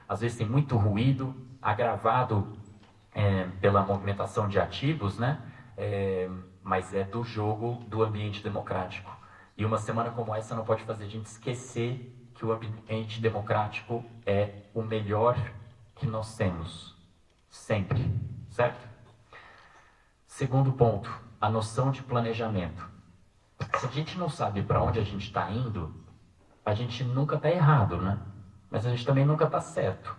às vezes tem muito ruído, agravado pela movimentação de ativos, né? Mas é do jogo do ambiente democrático. E uma semana como essa não pode fazer a gente esquecer que o ambiente democrático é o melhor que nós temos, sempre, certo? Segundo ponto, a noção de planejamento. Se a gente não sabe para onde a gente está indo, a gente nunca está errado, né? Mas a gente também nunca está certo.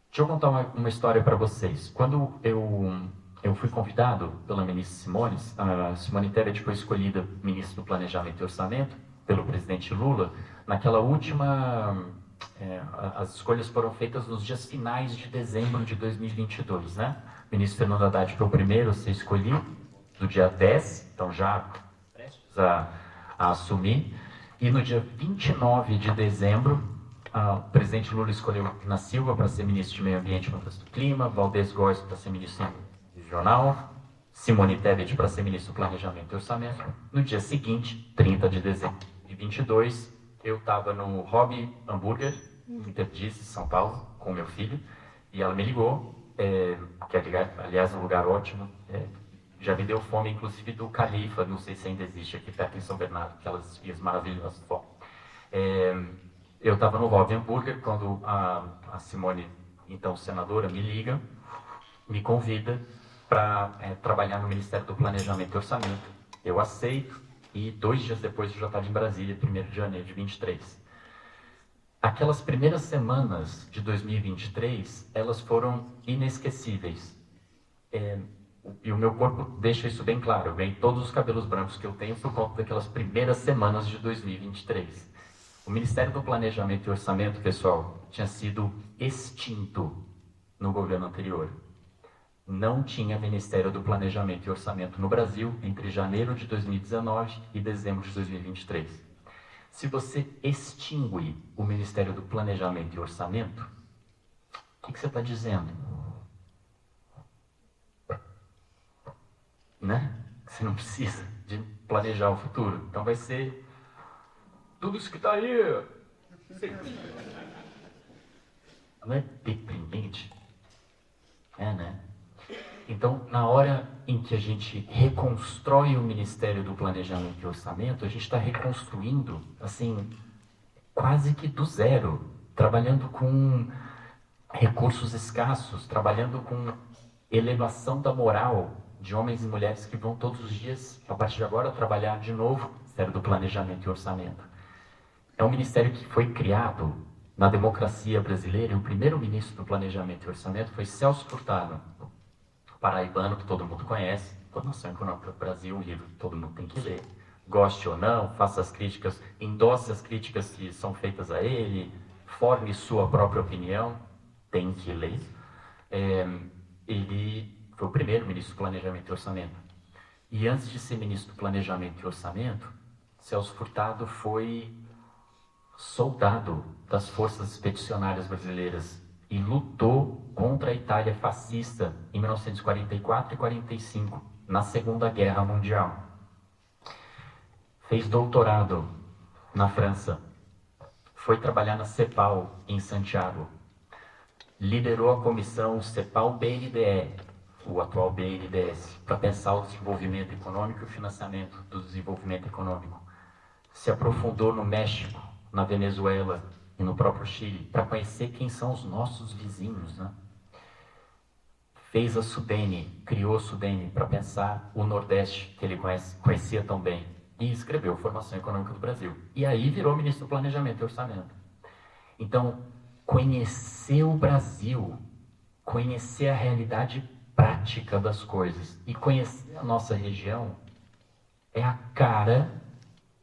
Deixa eu contar uma história para vocês. Quando eu fui convidado pela ministra Simone, a Simone Tebet foi escolhida ministra do Planejamento e Orçamento pelo presidente Lula, naquela última... as escolhas foram feitas nos dias finais de dezembro de 2022, né? O ministro Fernando Haddad foi o primeiro a ser escolhido, do dia 10, então já prestes a assumir. E no dia 29 de dezembro, o presidente Lula escolheu Marina Silva para ser ministro de Meio Ambiente e Mudança do Clima, Valdez Góes para ser ministro regional, Simone Tebet para ser ministro do Planejamento e Orçamento. No dia seguinte, 30 de dezembro de 2022, eu estava no Hobby Hambúrguer, em Interdice, São Paulo, com meu filho, e ela me ligou, que aliás é um lugar ótimo, já me deu fome, inclusive do Califa, não sei se ainda existe aqui perto em São Bernardo, aquelas esfias maravilhosas de fome. Eu estava no Hobby Hambúrguer quando a Simone, então senadora, me liga, me convida para trabalhar no Ministério do Planejamento e Orçamento. Eu aceito e 2 dias depois eu já estava em Brasília, 1º de janeiro de 23. Aquelas primeiras semanas de 2023, elas foram inesquecíveis. E o meu corpo deixa isso bem claro. Eu ganhei todos os cabelos brancos que eu tenho por conta daquelas primeiras semanas de 2023. O Ministério do Planejamento e Orçamento, pessoal, tinha sido extinto no governo anterior. Não tinha Ministério do Planejamento e Orçamento no Brasil entre janeiro de 2019 e dezembro de 2023. Se você extingue o Ministério do Planejamento e Orçamento, o que você está dizendo? Né? Você não precisa de planejar o futuro. Então vai ser tudo isso que está aí. Não é deprimente? É, né? Então, na hora em que a gente reconstrói o Ministério do Planejamento e Orçamento, a gente está reconstruindo, assim, quase que do zero, trabalhando com recursos escassos, trabalhando com elevação da moral de homens e mulheres que vão todos os dias, a partir de agora, trabalhar de novo no Ministério do Planejamento e Orçamento. É um ministério que foi criado na democracia brasileira, e o primeiro ministro do Planejamento e Orçamento foi Celso Furtado, paraibano, que todo mundo conhece, Formação Econômica do Brasil, um livro que todo mundo tem que ler. Goste ou não, faça as críticas, endosse as críticas que são feitas a ele, forme sua própria opinião, tem que ler. Ele foi o primeiro ministro do Planejamento e Orçamento. E antes de ser ministro do Planejamento e Orçamento, Celso Furtado foi soldado das Forças Expedicionárias Brasileiras e lutou contra a Itália fascista em 1944 e 45, na Segunda Guerra Mundial. Fez doutorado na França. Foi trabalhar na CEPAL, em Santiago. Liderou a comissão CEPAL-BNDE, o atual BNDES, para pensar o desenvolvimento econômico e o financiamento do desenvolvimento econômico. Se aprofundou no México, na Venezuela e no próprio Chile, para conhecer quem são os nossos vizinhos, né? Fez a Sudene, criou a Sudene para pensar o Nordeste, que ele conhecia tão bem, e escreveu Formação Econômica do Brasil. E aí virou ministro do Planejamento e Orçamento. Então, conhecer o Brasil, conhecer a realidade prática das coisas e conhecer a nossa região é a cara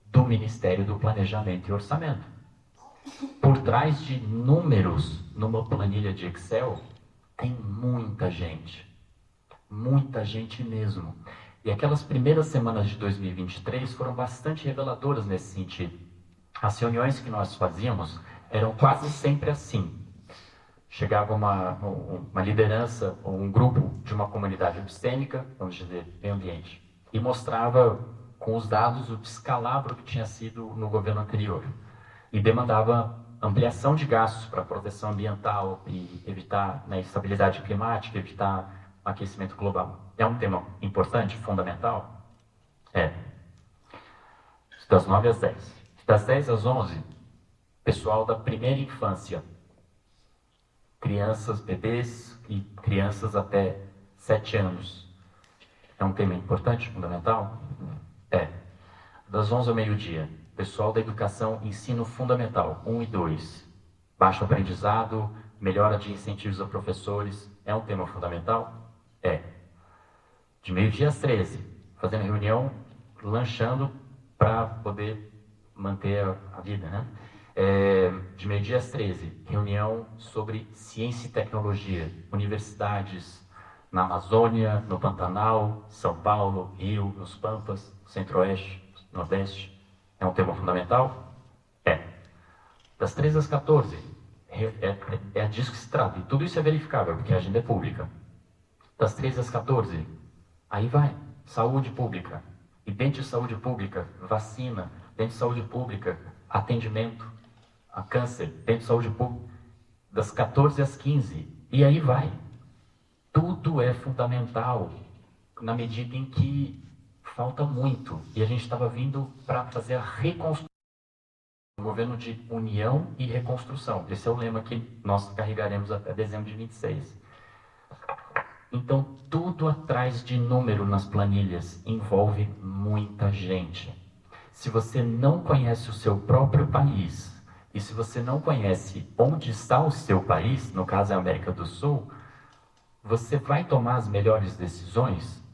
do Ministério do Planejamento e Orçamento. Por trás de números numa planilha de Excel, tem muita gente mesmo. E aquelas primeiras semanas de 2023 foram bastante reveladoras nesse sentido. As reuniões que nós fazíamos eram quase sempre assim. Chegava uma liderança, ou um grupo de uma comunidade epistêmica, vamos dizer, meio ambiente, e mostrava com os dados o descalabro que tinha sido no governo anterior. E demandava ampliação de gastos para proteção ambiental e evitar a instabilidade climática, evitar o aquecimento global. É um tema importante, fundamental? É. Das 9 às 10. Das 10 às 11, pessoal da primeira infância. Crianças, bebês e crianças até 7 anos. É um tema importante, fundamental? É. Das 11 ao meio-dia, pessoal da educação, ensino fundamental, 1 e 2. Baixo aprendizado, melhora de incentivos a professores, é um tema fundamental? É. De meio-dia às 13, fazendo reunião, lanchando para poder manter a vida, né? De meio-dia às 13, reunião sobre ciência e tecnologia, universidades na Amazônia, no Pantanal, São Paulo, Rio, nos Pampas, Centro-Oeste, Nordeste. É um tema fundamental? É. Das 13 às 14, é disso que se trata. E tudo isso é verificável, porque a agenda é pública. Das 13 às 14, aí vai. Saúde pública. E dentro de saúde pública, vacina. Dentro de saúde pública, atendimento a câncer. Dentro de saúde pública, das 14 às 15. E aí vai. Tudo é fundamental na medida em que falta muito. E a gente estava vindo para fazer a reconstrução. Um governo de união e reconstrução. Esse é o lema que nós carregaremos até dezembro de 26. Então, tudo atrás de número nas planilhas envolve muita gente. Se você não conhece o seu próprio país, e se você não conhece onde está o seu país, no caso é a América do Sul, você vai tomar as melhores decisões?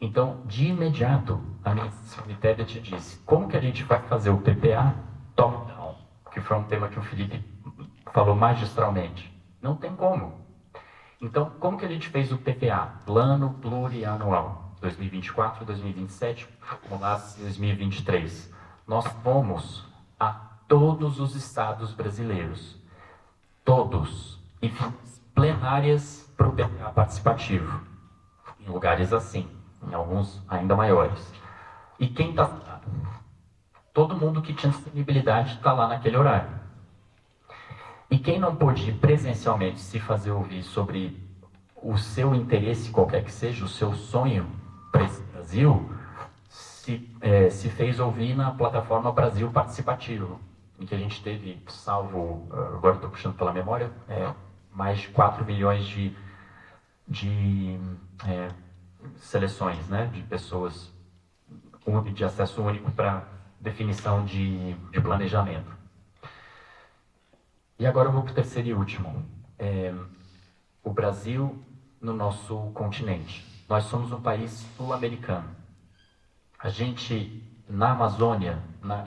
Então, de imediato, a minha cemitéria te disse, como que a gente vai fazer o PPA top-down? Que foi um tema que o Felipe falou magistralmente. Não tem como. Então, como que a gente fez o PPA? Plano Plurianual, 2024, 2027, vamos lá, 2023. Nós fomos a todos os estados brasileiros, todos, e fizemos plenárias para o PPA participativo, em lugares assim, em alguns ainda maiores. E quem está lá? Todo mundo que tinha disponibilidade está lá naquele horário. E quem não pôde ir presencialmente se fazer ouvir sobre o seu interesse, qualquer que seja, o seu sonho para esse Brasil, se fez ouvir na plataforma Brasil Participativo, em que a gente teve, salvo, agora estou puxando pela memória, mais de 4 milhões de seleções, né, de pessoas de acesso único para definição de planejamento. E agora eu vou para o terceiro e último. O Brasil no nosso continente. Nós somos um país sul-americano. A gente, na Amazônia,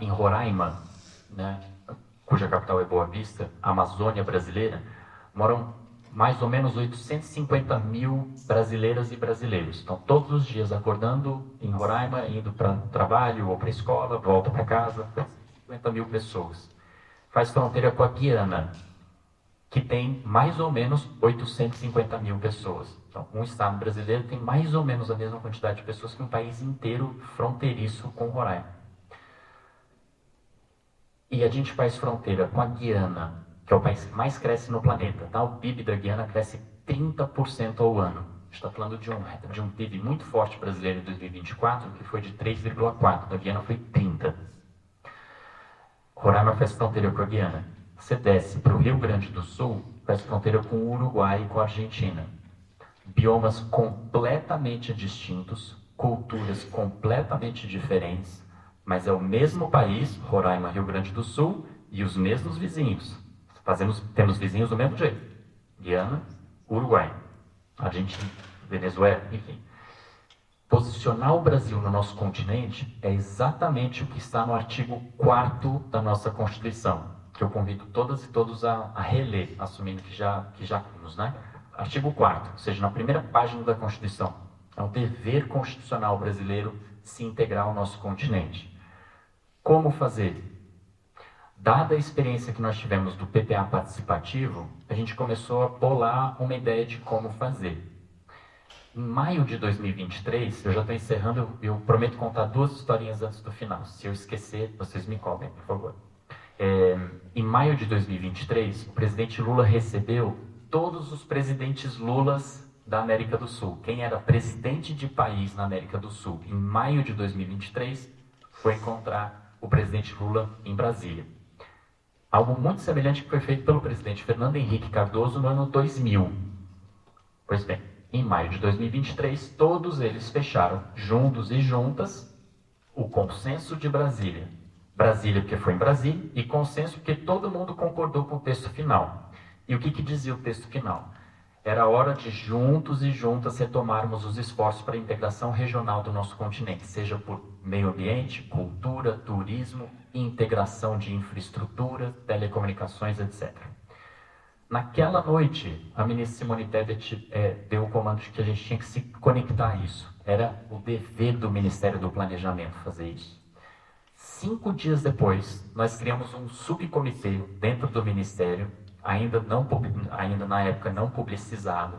em Roraima, né, cuja capital é Boa Vista, a Amazônia brasileira, moram mais ou menos 850 mil brasileiras e brasileiros. Então, todos os dias acordando em Roraima, indo para o trabalho ou para a escola, volta para casa, 50 mil pessoas. Faz fronteira com a Guiana, que tem mais ou menos 850 mil pessoas. Então, um estado brasileiro tem mais ou menos a mesma quantidade de pessoas que um país inteiro fronteiriço com Roraima. E a gente faz fronteira com a Guiana, que é o país que mais cresce no planeta. Tá? O PIB da Guiana cresce 30% ao ano. A gente está falando de um PIB muito forte brasileiro em 2024, que foi de 3,4%. Da Guiana foi 30%. Roraima faz fronteira com a Guiana. Você desce para o Rio Grande do Sul, faz fronteira com o Uruguai e com a Argentina. Biomas completamente distintos, culturas completamente diferentes, mas é o mesmo país, Roraima, Rio Grande do Sul, e os mesmos vizinhos. Temos vizinhos do mesmo jeito. Guiana, Uruguai, Argentina, Venezuela, enfim. Posicionar o Brasil no nosso continente é exatamente o que está no artigo 4º da nossa Constituição, que eu convido todas e todos a reler, assumindo que já vimos, né? Artigo 4º, ou seja, na primeira página da Constituição. É um dever constitucional brasileiro se integrar ao nosso continente. Como fazer? Dada a experiência que nós tivemos do PPA participativo, a gente começou a bolar uma ideia de como fazer. Em maio de 2023, eu já estou encerrando, eu prometo contar 2 historinhas antes do final. Se eu esquecer, vocês me cobrem, por favor. Em maio de 2023, o presidente Lula recebeu todos os presidentes Lulas da América do Sul. Quem era presidente de país na América do Sul em maio de 2023 foi encontrar o presidente Lula em Brasília. Algo muito semelhante que foi feito pelo presidente Fernando Henrique Cardoso no ano 2000. Pois bem, em maio de 2023, todos eles fecharam, juntos e juntas, o Consenso de Brasília. Brasília porque foi em Brasília, e consenso porque todo mundo concordou com o texto final. E o que dizia o texto final? Era hora de juntos e juntas retomarmos os esforços para a integração regional do nosso continente, seja por meio ambiente, cultura, turismo, integração de infraestrutura, telecomunicações, etc. Naquela noite, a ministra Simone Tebet deu o comando de que a gente tinha que se conectar a isso. Era o dever do Ministério do Planejamento fazer isso. 5 dias depois, nós criamos um subcomitê dentro do Ministério, ainda na época não publicizado,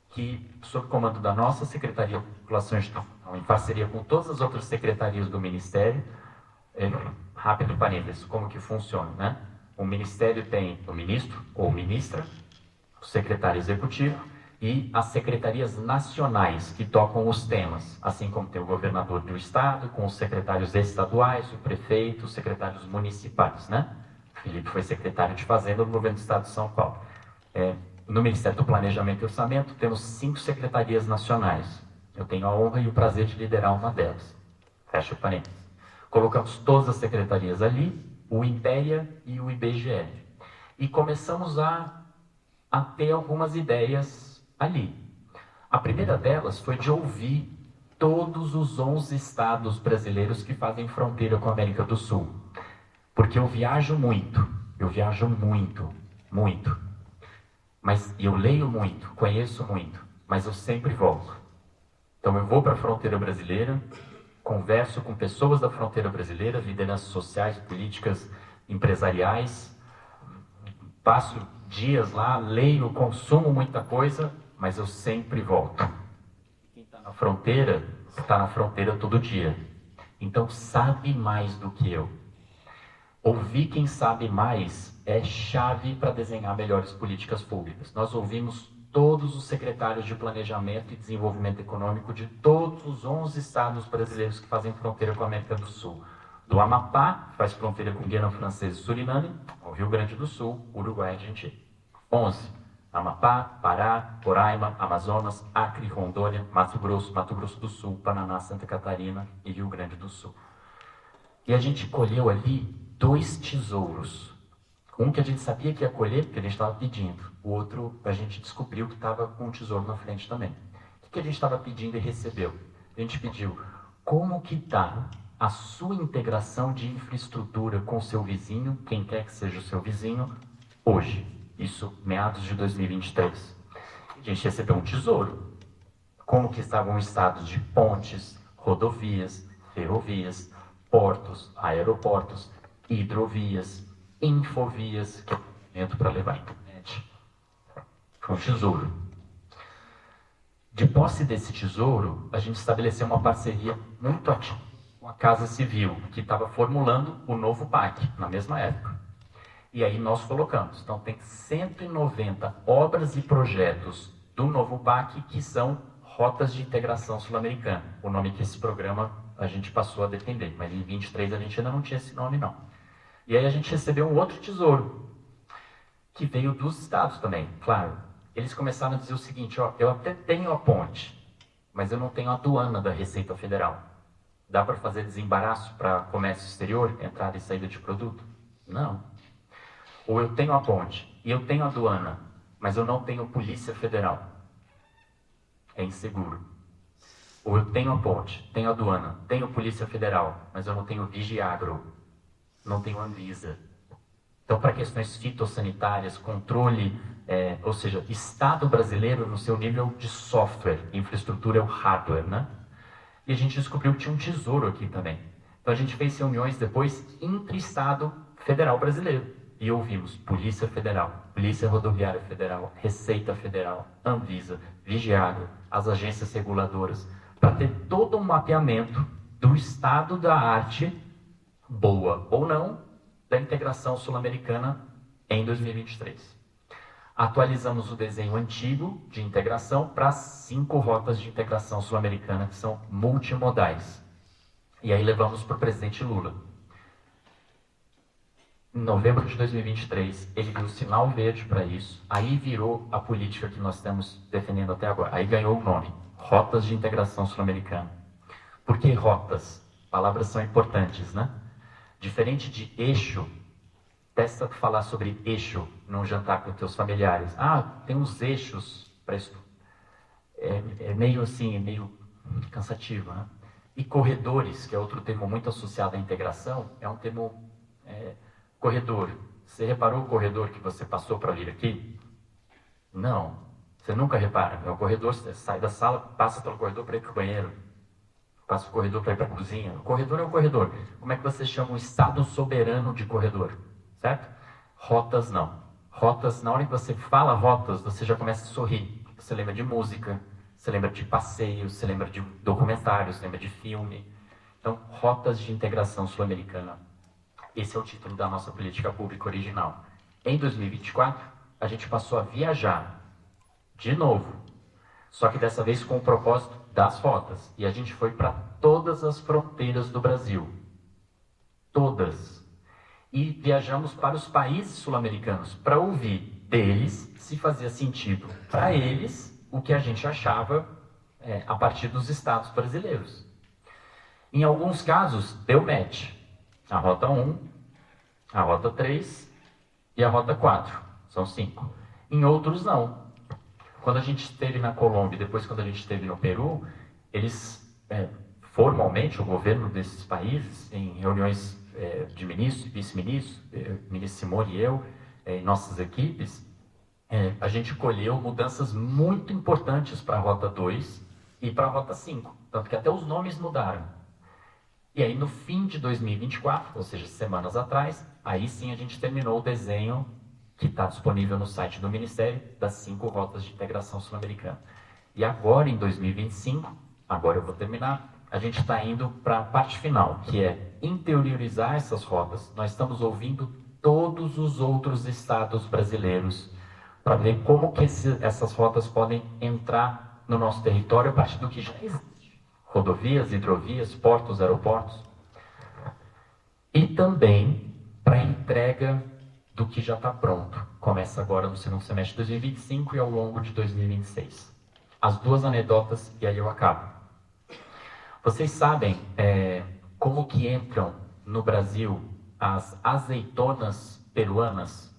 que, sob comando da nossa Secretaria de População Institucional, em parceria com todas as outras secretarias do Ministério, rápido parênteses, como que funciona, né? O Ministério tem o ministro ou ministra, o secretário executivo e as secretarias nacionais que tocam os temas, assim como tem o governador do estado, com os secretários estaduais, o prefeito, os secretários municipais, né? O Felipe foi secretário de Fazenda no governo do estado de São Paulo. no Ministério do Planejamento e Orçamento, temos 5 secretarias nacionais. Eu tenho a honra e o prazer de liderar uma delas. Fecha o parênteses. Colocamos todas as secretarias ali, o INPEA e o IBGE. E começamos a ter algumas ideias ali. A primeira delas foi de ouvir todos os 11 estados brasileiros que fazem fronteira com a América do Sul. Porque eu viajo muito, muito. Mas eu leio muito, conheço muito, mas eu sempre volto. Então eu vou para a fronteira brasileira, converso com pessoas da fronteira brasileira, lideranças sociais, políticas, empresariais, passo dias lá, leio, consumo muita coisa, mas eu sempre volto. Quem está na fronteira todo dia. Então sabe mais do que eu. Ouvir quem sabe mais é chave para desenhar melhores políticas públicas. Nós ouvimos todos os secretários de Planejamento e Desenvolvimento Econômico de todos os 11 estados brasileiros que fazem fronteira com a América do Sul. Do Amapá, que faz fronteira com Guiana Francesa e Suriname, ao Rio Grande do Sul, Uruguai e Argentina. 11. Amapá, Pará, Roraima, Amazonas, Acre, Rondônia, Mato Grosso do Sul, Paraná, Santa Catarina e Rio Grande do Sul. E a gente colheu ali 2 tesouros. Um que a gente sabia que ia colher, porque a gente estava pedindo. O outro, a gente descobriu que estava com um tesouro na frente também. O que a gente estava pedindo e recebeu? A gente pediu, como que está a sua integração de infraestrutura com o seu vizinho, quem quer que seja o seu vizinho, hoje? Isso, meados de 2023. A gente recebeu um tesouro. Como que estavam os estados de pontes, rodovias, ferrovias, portos, aeroportos, hidrovias, infovias, que é equipamento para levar a internet. Foi um tesouro. De posse desse tesouro, a gente estabeleceu uma parceria muito ativa com a Casa Civil, que estava formulando o novo PAC, na mesma época. E aí nós colocamos. Então tem 190 obras e projetos do novo PAC que são Rotas de Integração Sul-Americana. O nome que esse programa a gente passou a defender, mas em 23 a gente ainda não tinha esse nome não. E aí a gente recebeu um outro tesouro, que veio dos estados também, claro. Eles começaram a dizer o seguinte, ó, eu até tenho a ponte, mas eu não tenho a aduana da Receita Federal. Dá para fazer desembaraço para comércio exterior, entrada e saída de produto? Não. Ou eu tenho a ponte e eu tenho a aduana, mas eu não tenho Polícia Federal. É inseguro. Ou eu tenho a ponte, tenho a aduana, tenho Polícia Federal, mas eu não tenho Vigiagro, não tenho Anvisa. Então, para questões fitossanitárias, controle, ou seja, Estado brasileiro no seu nível de software, infraestrutura é o hardware, né? E a gente descobriu que tinha um tesouro aqui também. Então, a gente fez reuniões depois intra-Estado federal brasileiro. E ouvimos Polícia Federal, Polícia Rodoviária Federal, Receita Federal, Anvisa, Vigiagro, as agências reguladoras, para ter todo um mapeamento do estado da arte, boa ou não, da integração sul-americana em 2023. Atualizamos o desenho antigo de integração para 5 rotas de integração sul-americana que são multimodais. E aí levamos para o presidente Lula. Em novembro de 2023, ele deu o sinal verde para isso, aí virou a política que nós estamos defendendo até agora. Aí ganhou o nome, Rotas de Integração Sul-Americana. Por que rotas? Palavras são importantes, né? Diferente de eixo, testa falar sobre eixo num jantar com teus familiares. Ah, tem uns eixos para isso. É meio assim, meio cansativo, né? E corredores, que é outro termo muito associado à integração, é um termo... corredor. Você reparou o corredor que você passou para vir aqui? Não. Você nunca repara. É o corredor, você sai da sala, passa pelo corredor para ir para o banheiro. Passa o corredor para ir para a cozinha. O corredor é o corredor. Como é que você chama um estado soberano de corredor? Certo? Rotas não. Rotas, na hora que você fala rotas, você já começa a sorrir. Você lembra de música, você lembra de passeios, você lembra de documentários, você lembra de filme. Então, Rotas de Integração Sul-Americana. Esse é o título da nossa política pública original. Em 2024, a gente passou a viajar de novo, só que dessa vez com o propósito das rotas. E a gente foi para todas as fronteiras do Brasil. Todas. E viajamos para os países sul-americanos para ouvir deles se fazia sentido para eles o que a gente achava a partir dos estados brasileiros. Em alguns casos, deu match. A Rota 1, a Rota 3 e a Rota 4. São 5. Em outros, não. Quando a gente esteve na Colômbia e depois quando a gente esteve no Peru, eles, formalmente, o governo desses países, em reuniões de ministros e vice-ministros, ministro Simone e eu, em nossas equipes, a gente colheu mudanças muito importantes para a Rota 2 e para a Rota 5. Tanto que até os nomes mudaram. E aí, no fim de 2024, ou seja, semanas atrás, aí sim a gente terminou o desenho que está disponível no site do Ministério das 5 rotas de integração sul-americana. E agora, em 2025, agora eu vou terminar, a gente está indo para a parte final, que é interiorizar essas rotas. Nós estamos ouvindo todos os outros estados brasileiros para ver como que essas rotas podem entrar no nosso território a partir do que já existe. Rodovias, hidrovias, portos, aeroportos. E também para a entrega do que já está pronto. Começa agora no segundo semestre de 2025 e ao longo de 2026. As 2 anedotas e aí eu acabo. Vocês sabem como que entram no Brasil as azeitonas peruanas?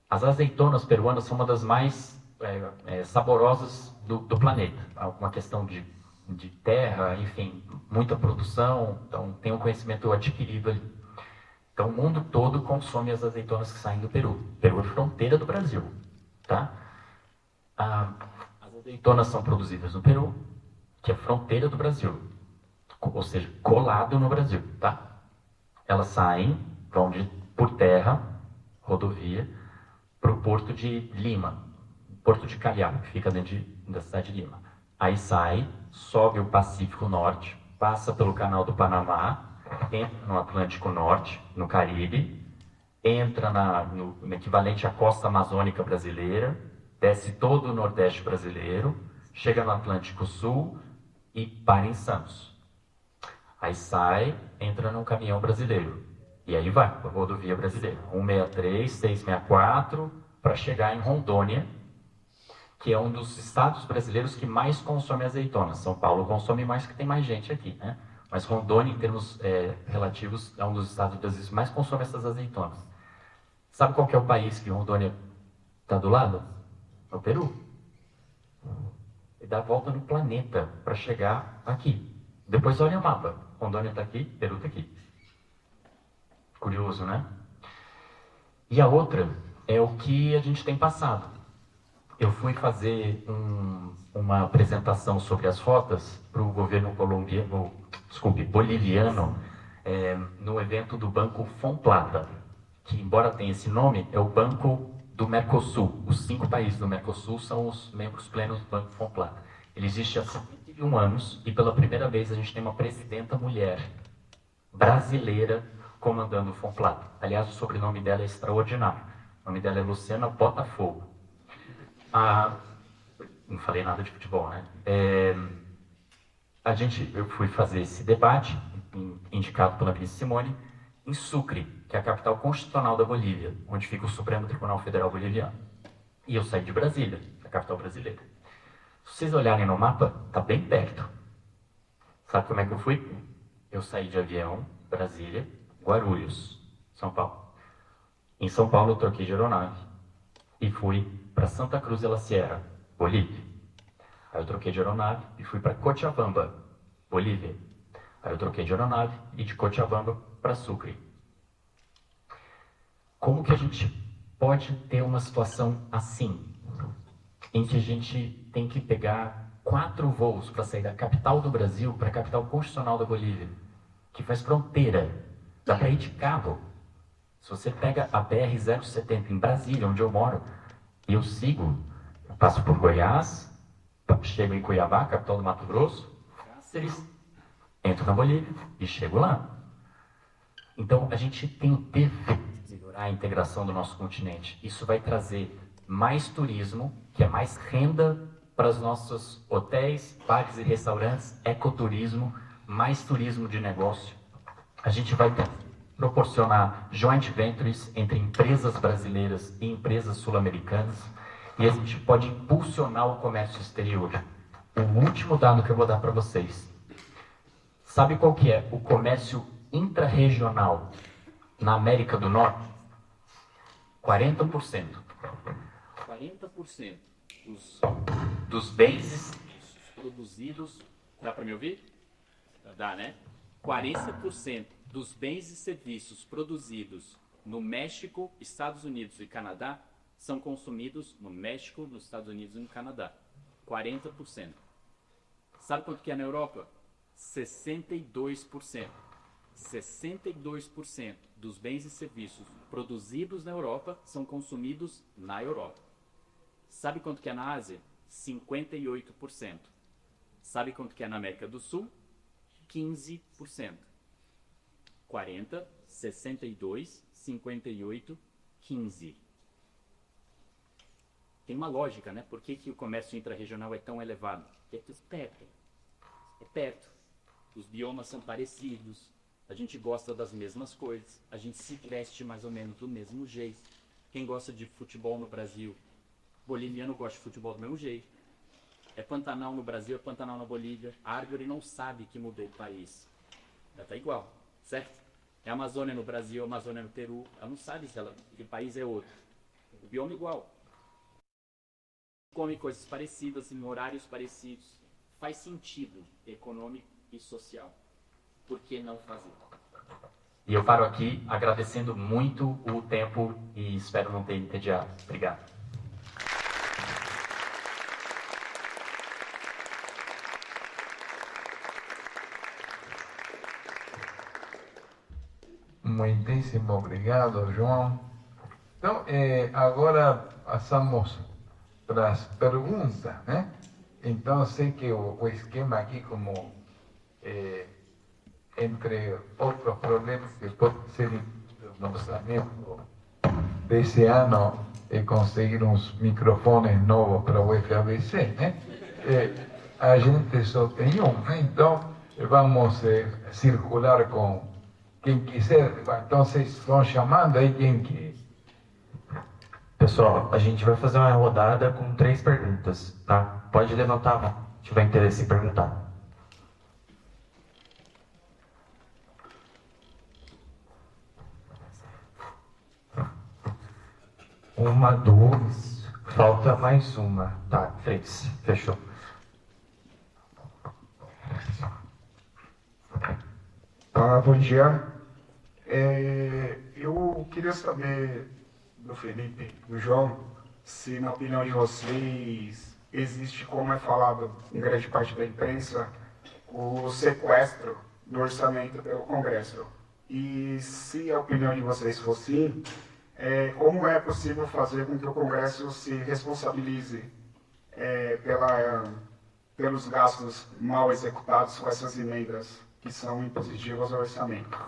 As azeitonas peruanas são uma das mais saborosas do planeta. Uma questão de terra, enfim, muita produção, então tem um conhecimento adquirido ali. Então o mundo todo consome as azeitonas que saem do Peru. Peru é fronteira do Brasil, tá? As azeitonas são produzidas no Peru, que é fronteira do Brasil, ou seja, colado no Brasil, tá? Elas saem, vão por terra, rodovia, para o porto de Lima, porto de Callao, que fica dentro da cidade de Lima. Aí sai, sobe o Pacífico Norte, passa pelo Canal do Panamá, entra no Atlântico Norte, no Caribe, entra no equivalente à costa amazônica brasileira, desce todo o Nordeste brasileiro, chega no Atlântico Sul e para em Santos. Aí sai, entra num caminhão brasileiro. E aí vai, para a rodovia brasileira. 163, 664, para chegar em Rondônia, que é um dos estados brasileiros que mais consome azeitona. São Paulo consome mais, que tem mais gente aqui, né? Mas Rondônia, em termos relativos, é um dos estados brasileiros que mais consome essas azeitonas. Sabe qual que é o país que Rondônia está do lado? É o Peru. E dá a volta no planeta para chegar aqui. Depois olha o mapa. Rondônia está aqui, Peru está aqui. Curioso, né? E a outra é o que a gente tem passado. Eu fui fazer uma apresentação sobre as rotas para o governo boliviano, no evento do Banco Fomplata, que, embora tenha esse nome, é o Banco do Mercosul. Os 5 países do Mercosul são os membros plenos do Banco Fomplata. Ele existe há 51 anos e, pela primeira vez, a gente tem uma presidenta mulher brasileira comandando o Fomplata. Aliás, o sobrenome dela é extraordinário. O nome dela é Luciana Botafogo. Não falei nada de futebol, né? Eu fui fazer esse debate, indicado pela ministra Simone, em Sucre, que é a capital constitucional da Bolívia, onde fica o Supremo Tribunal Federal Boliviano. E eu saí de Brasília, a capital brasileira. Se vocês olharem no mapa, está bem perto. Sabe como é que eu fui? Eu saí de avião, Brasília, Guarulhos, São Paulo. Em São Paulo eu troquei de aeronave e fui para Santa Cruz de la Sierra, Bolívia. Aí eu troquei de aeronave e fui para Cochabamba, Bolívia. Aí eu troquei de aeronave e de Cochabamba para Sucre. Como que a gente pode ter uma situação assim, em que a gente tem que pegar 4 voos para sair da capital do Brasil para a capital constitucional da Bolívia, que faz fronteira, dá para ir de carro. Se você pega a BR-070 em Brasília, onde eu moro, e eu passo por Goiás, chego em Cuiabá, capital do Mato Grosso, Cáceres, entro na Bolívia e chego lá. Então, a gente tem o dever de melhorar a integração do nosso continente. Isso vai trazer mais turismo, que é mais renda para os nossos hotéis, bares e restaurantes, ecoturismo, mais turismo de negócio. A gente vai ter proporcionar joint ventures entre empresas brasileiras e empresas sul-americanas, e a gente pode impulsionar o comércio exterior. O último dado que eu vou dar para vocês. Sabe qual que é o comércio intra-regional na América do Norte? 40%. 40% dos bens produzidos... Dá para me ouvir? Dá, né? 40% dos bens e serviços produzidos no México, Estados Unidos e Canadá são consumidos no México, nos Estados Unidos e no Canadá. 40%. Sabe quanto que é na Europa? 62%. 62% dos bens e serviços produzidos na Europa são consumidos na Europa. Sabe quanto que é na Ásia? 58%. Sabe quanto que é na América do Sul? 15%. 40, 62, 58, 15. Tem uma lógica, né? Por que o comércio intrarregional é tão elevado? Porque é perto. É perto. Os biomas são parecidos. A gente gosta das mesmas coisas. A gente se veste mais ou menos do mesmo jeito. Quem gosta de futebol no Brasil, boliviano gosta de futebol do mesmo jeito. É Pantanal no Brasil, é Pantanal na Bolívia. A árvore não sabe que mudou o país. Ela está igual, certo? É Amazônia no Brasil, Amazônia no Peru. Ela não sabe se que país é outro. O bioma é igual. Come coisas parecidas, em horários parecidos. Faz sentido econômico e social. Por que não fazer? E eu paro aqui agradecendo muito o tempo e espero não ter entediado. Obrigado. Muitíssimo obrigado, João. Então, agora passamos para as perguntas, né? Então, sei que o esquema aqui, como entre outros problemas que podem ser no orçamento desse ano, é conseguir uns microfones novos para o FABC, né? A gente só tem um, né? Então, vamos circular com quem quiser. Então, vocês vão chamando aí quem que... Pessoal, a gente vai fazer uma rodada com 3 perguntas, tá? Pode levantar a mão, se tiver interesse em perguntar. Uma, duas, falta mais uma. Tá, 3, fechou. Bom dia. Eu queria saber do Felipe, do João, se na opinião de vocês existe, como é falado em grande parte da imprensa, o sequestro do orçamento pelo Congresso. E se a opinião de vocês fosse, como é possível fazer com que o Congresso se responsabilize pelos gastos mal executados com essas emendas que são impositivas ao orçamento?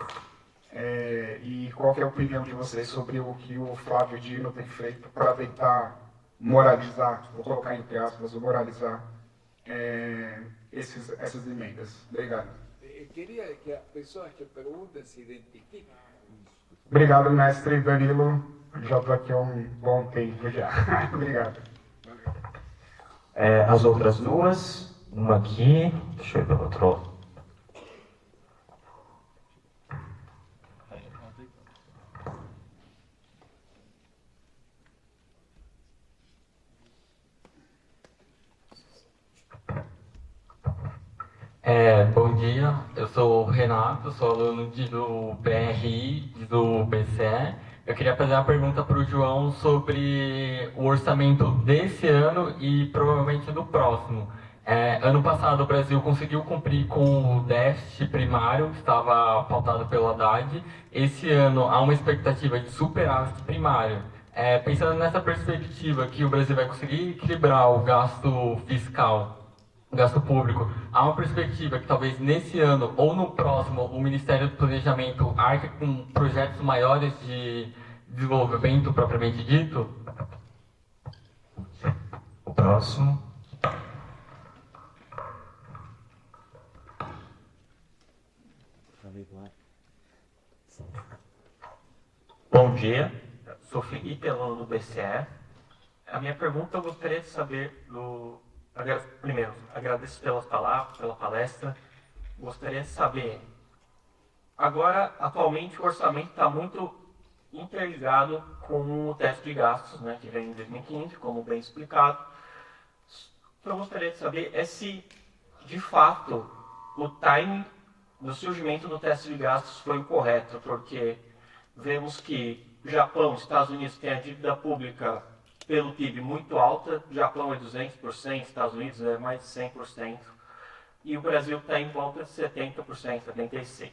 E qual que é a opinião de vocês sobre o que o Flávio Dino tem feito para tentar moralizar, vou colocar entre aspas, moralizar essas emendas? Obrigado. Queria que a pessoa que pergunta se identifique. Obrigado, mestre Danilo. Já estou aqui há um bom tempo já. Obrigado. As outras duas, uma aqui, deixa eu ver o outro. Bom dia, eu sou o Renato, sou aluno do PRI, do BCE. Eu queria fazer uma pergunta para o João sobre o orçamento desse ano e provavelmente do próximo. Ano passado o Brasil conseguiu cumprir com o déficit primário que estava pautado pelo Haddad. Esse ano há uma expectativa de superávit primário. Pensando nessa perspectiva que o Brasil vai conseguir equilibrar o gasto fiscal, gasto público, há uma perspectiva que talvez nesse ano ou no próximo o Ministério do Planejamento arque com projetos maiores de desenvolvimento propriamente dito? O próximo. dia, sou Felipe, aluno do BCE. A minha pergunta eu gostaria de saber primeiro, agradeço pelas palavras, pela palestra. Gostaria de saber, agora, atualmente, o orçamento está muito interligado com o teto de gastos, né, que vem em 2015, como bem explicado. O que eu gostaria de saber é se, de fato, o timing do surgimento do teto de gastos foi o correto, porque vemos que Japão, Estados Unidos têm a dívida pública pelo PIB muito alta, Japão é 200%, Estados Unidos é mais de 100%, e o Brasil está em volta de 70%, 76%.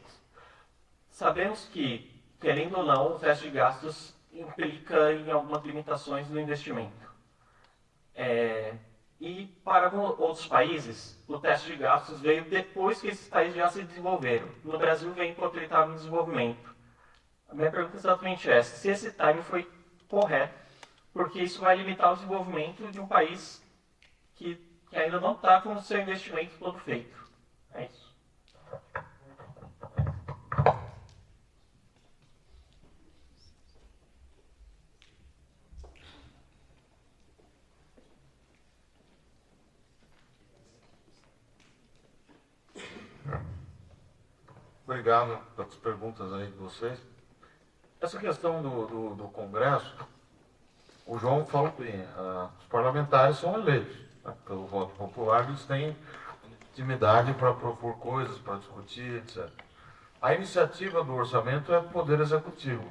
Sabemos que, querendo ou não, o teto de gastos implica em algumas limitações no investimento. E para outros países, o teto de gastos veio depois que esses países já se desenvolveram. No Brasil vem enquanto ele estava em desenvolvimento. A minha pergunta é exatamente essa, se esse timing foi correto, porque isso vai limitar o desenvolvimento de um país que ainda não está com o seu investimento todo feito. É isso. Obrigado pelas perguntas aí de vocês. Essa questão do Congresso, o João falou bem, os parlamentares são eleitos, né, pelo voto popular, eles têm intimidade para propor coisas, para discutir, etc. A iniciativa do orçamento é do Poder Executivo.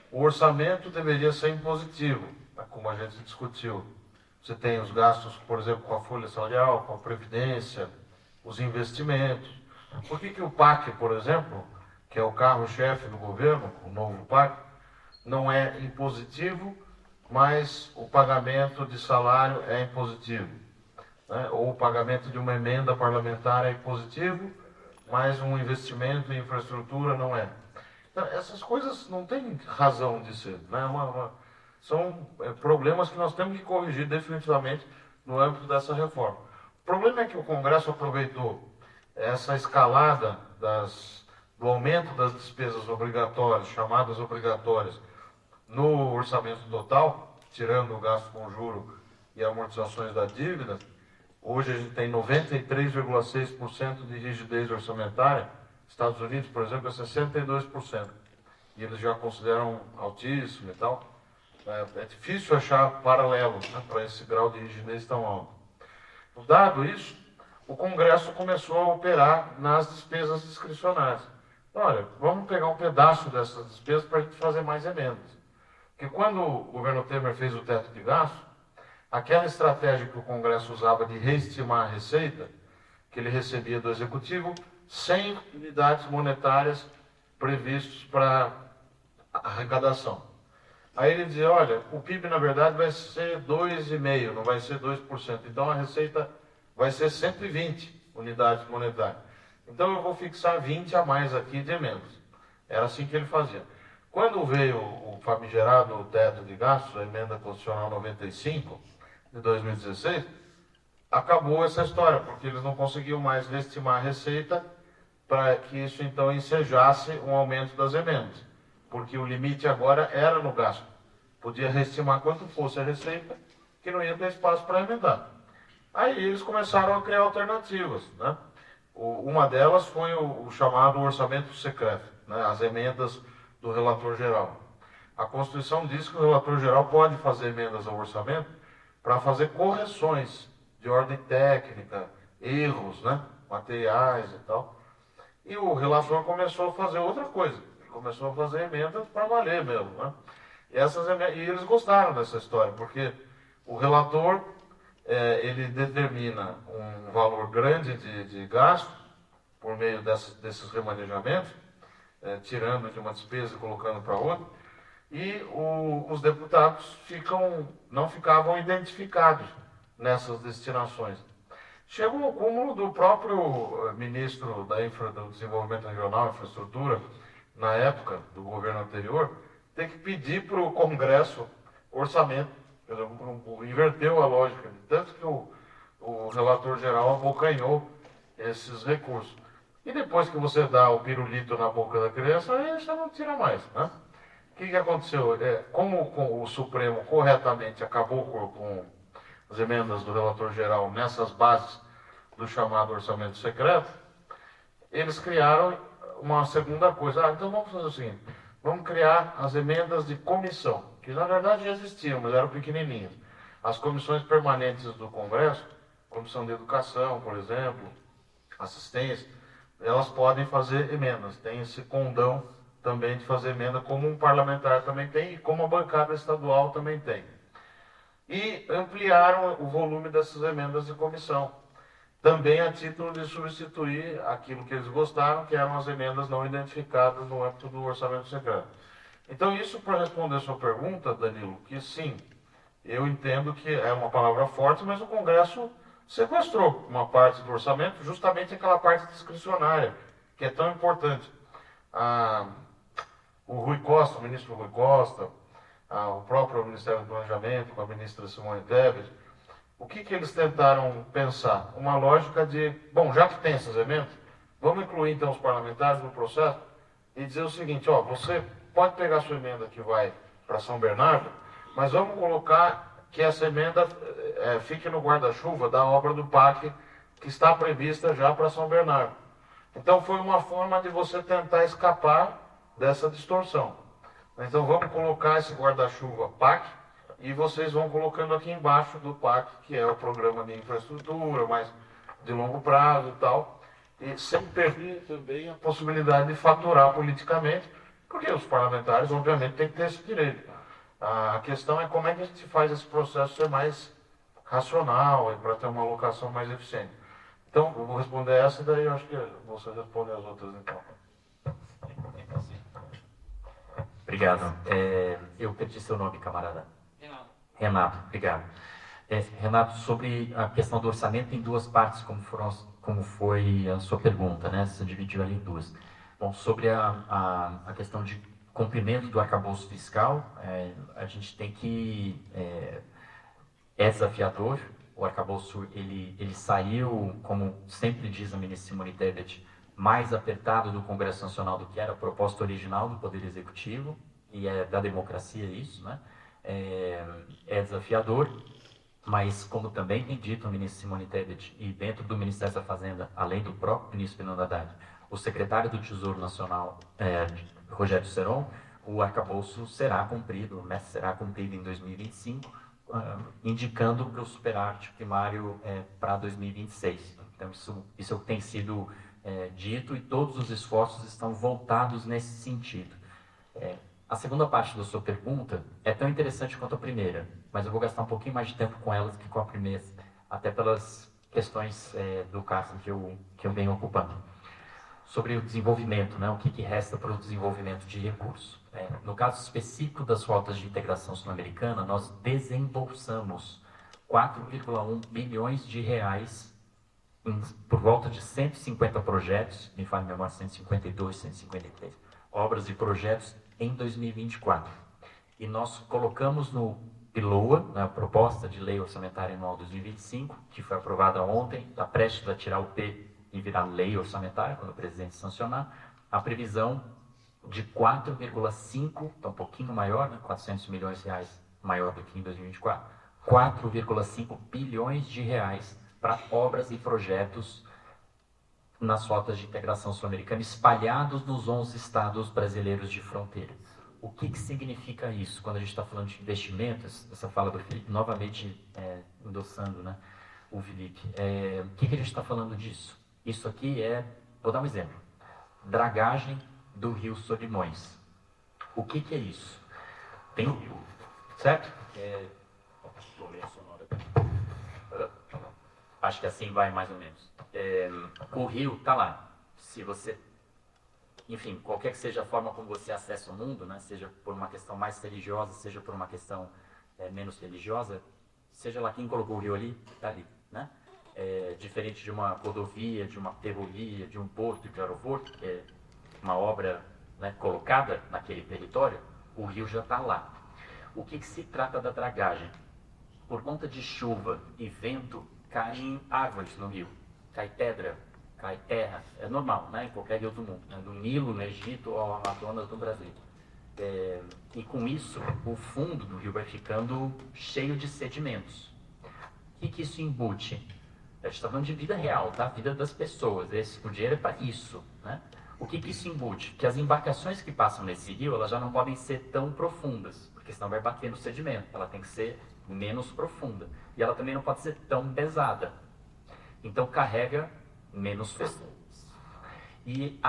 O orçamento deveria ser impositivo, né, como a gente discutiu. Você tem os gastos, por exemplo, com a folha salarial, com a previdência, os investimentos. Por que o PAC, por exemplo, que é o carro-chefe do governo, o novo PAC, não é impositivo, mas o pagamento de salário é impositivo, né? Ou o pagamento de uma emenda parlamentar é impositivo, mas um investimento em infraestrutura não é. Então, essas coisas não têm razão de ser, né? São problemas que nós temos que corrigir definitivamente no âmbito dessa reforma. O problema é que o Congresso aproveitou essa escalada do aumento das despesas obrigatórias, chamadas obrigatórias, no orçamento total, tirando o gasto com juro e amortizações da dívida. Hoje a gente tem 93,6% de rigidez orçamentária. Estados Unidos, por exemplo, é 62%. E eles já consideram altíssimo e tal. É difícil achar paralelos, né, para esse grau de rigidez tão alto. Dado isso, o Congresso começou a operar nas despesas discricionárias. Olha, vamos pegar um pedaço dessas despesas para a gente fazer mais emendas. Porque quando o governo Temer fez o teto de gasto, aquela estratégia que o Congresso usava de reestimar a receita, que ele recebia do Executivo, sem unidades monetárias previstas para arrecadação. Aí ele dizia, olha, o PIB na verdade vai ser 2,5%, não vai ser 2%. Então a receita vai ser 120 unidades monetárias. Então eu vou fixar 20 a mais aqui de emendas. Era assim que ele fazia. Quando veio o famigerado teto de gastos, a emenda constitucional 95 de 2016, acabou essa história, porque eles não conseguiam mais reestimar a receita para que isso então ensejasse um aumento das emendas. Porque o limite agora era no gasto. Podia reestimar quanto fosse a receita, que não ia ter espaço para emendar. Aí eles começaram a criar alternativas, né? Uma delas foi o chamado orçamento secreto, né? As emendas do relator geral. A Constituição diz que o relator geral pode fazer emendas ao orçamento para fazer correções de ordem técnica, erros, né, materiais e tal. E o relator começou a fazer outra coisa. Ele começou a fazer emendas para valer mesmo, né? E eles gostaram dessa história, porque o relator ele determina um valor grande de gasto por meio desses remanejamentos, tirando de uma despesa e colocando para outra, e os deputados não ficavam identificados nessas destinações. Chegou ao cúmulo do próprio ministro do Desenvolvimento Regional e Infraestrutura, na época do governo anterior, ter que pedir para o Congresso orçamento. Quer dizer, inverteu a lógica, tanto que o relator geral abocanhou esses recursos. E depois que você dá o pirulito na boca da criança, aí você não tira mais, né? O que aconteceu? Como o Supremo corretamente acabou com as emendas do relator geral nessas bases do chamado orçamento secreto, eles criaram uma segunda coisa. Então vamos fazer o seguinte, vamos criar as emendas de comissão, que na verdade já existiam, mas eram pequenininhas. As comissões permanentes do Congresso, Comissão de Educação, por exemplo, Assistência, elas podem fazer emendas, tem esse condão também de fazer emenda, como um parlamentar também tem, e como a bancada estadual também tem. E ampliaram o volume dessas emendas de comissão, também a título de substituir aquilo que eles gostaram, que eram as emendas não identificadas no âmbito do orçamento secreto. Então, isso para responder a sua pergunta, Danilo, que sim, eu entendo que é uma palavra forte, mas o Congresso sequestrou uma parte do orçamento, justamente aquela parte discricionária, que é tão importante. O Rui Costa, o ministro Rui Costa, o próprio Ministério do Planejamento, com a ministra Simone Tebet, o que eles tentaram pensar? Uma lógica de, bom, já que tem essas emendas, vamos incluir então os parlamentares no processo e dizer o seguinte, ó, você pode pegar a sua emenda que vai para São Bernardo, mas vamos colocar que essa emenda fique no guarda-chuva da obra do PAC que está prevista já para São Bernardo. Então foi uma forma de você tentar escapar dessa distorção. Então vamos colocar esse guarda-chuva PAC e vocês vão colocando aqui embaixo do PAC, que é o programa de infraestrutura, mais de longo prazo e tal, e sem perder também a possibilidade de faturar politicamente, porque os parlamentares, obviamente, têm que ter esse direito. A questão é como é que a gente faz esse processo ser mais racional e para ter uma alocação mais eficiente. Então, eu vou responder essa e daí eu acho que você responde as outras, então. Obrigado. Eu perdi seu nome, camarada. Renato, obrigado. Renato, sobre a questão do orçamento em duas partes, como foi a sua pergunta, né? Você dividiu ali em duas. Bom, sobre a questão de cumprimento do arcabouço fiscal, a gente tem que... É desafiador. O arcabouço, ele saiu, como sempre diz a ministra Simone Tebet, mais apertado do Congresso Nacional do que era a proposta original do Poder Executivo, e é da democracia isso, né? É desafiador, mas como também tem dito a ministra Simone Tebet, e dentro do Ministério da Fazenda, além do próprio ministro Fernando Haddad, o secretário do Tesouro Nacional, Rogério Seron, o arcabouço será cumprido, o MES será cumprido em 2025, indicando para o superávit primário para 2026. Então isso tem sido dito e todos os esforços estão voltados nesse sentido. A segunda parte da sua pergunta é tão interessante quanto a primeira, mas eu vou gastar um pouquinho mais de tempo com elas que com a primeira, até pelas questões do caso que eu venho ocupando. Sobre o desenvolvimento, né, o que resta para o desenvolvimento de recursos. No caso específico das rotas de integração sul-americana, nós desembolsamos 4,1 bilhões de reais por volta de 150 projetos, me falo em memória, 152, 153, obras e projetos em 2024. E nós colocamos no PILOA, na proposta de lei orçamentária anual 2025, que foi aprovada ontem, está prestes a tirar o P e virar lei orçamentária, quando o presidente sancionar, a previsão de 4,5, está um pouquinho maior, né, 400 milhões de reais maior do que em 2024, 4,5 bilhões de reais para obras e projetos nas rotas de integração sul-americana espalhados nos 11 estados brasileiros de fronteira. O que significa isso quando a gente está falando de investimentos? Essa fala do Felipe, novamente endossando, né, o Felipe. O que a gente está falando disso? Isso aqui vou dar um exemplo, dragagem do Rio Solimões. O que é isso? Tem um rio, certo? Acho que assim vai mais ou menos. O rio está lá. Se você, enfim, qualquer que seja a forma como você acessa o mundo, né, seja por uma questão mais religiosa, seja por uma questão menos religiosa, seja lá quem colocou o rio ali, está ali, né? Diferente de uma rodovia, de uma ferrovia, de um porto, de aeroporto, que é uma obra, né, colocada naquele território, o rio já está lá. O que se trata da dragagem? Por conta de chuva e vento, caem árvores no rio, cai pedra, cai terra, é normal, né, em qualquer rio do mundo, né, do Nilo, no Egito ou Amazonas, no Brasil. E com isso, o fundo do rio vai ficando cheio de sedimentos. O que isso embute? A gente está falando de vida real, da vida das pessoas. O dinheiro é para isso, né? O que isso embute? Que as embarcações que passam nesse rio, elas já não podem ser tão profundas, porque senão vai bater no sedimento. Ela tem que ser menos profunda. E ela também não pode ser tão pesada. Então carrega menos pessoas. E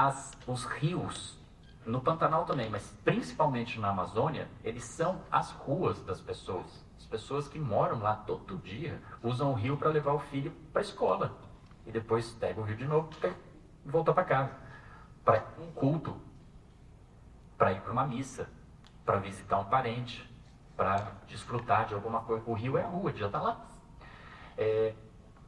os rios, no Pantanal também, mas principalmente na Amazônia, eles são as ruas das pessoas. As pessoas que moram lá todo dia usam o rio para levar o filho para a escola. E depois pega o rio de novo e volta para casa. Para ir para um culto, para ir para uma missa, para visitar um parente, para desfrutar de alguma coisa. O rio é a rua, já está lá.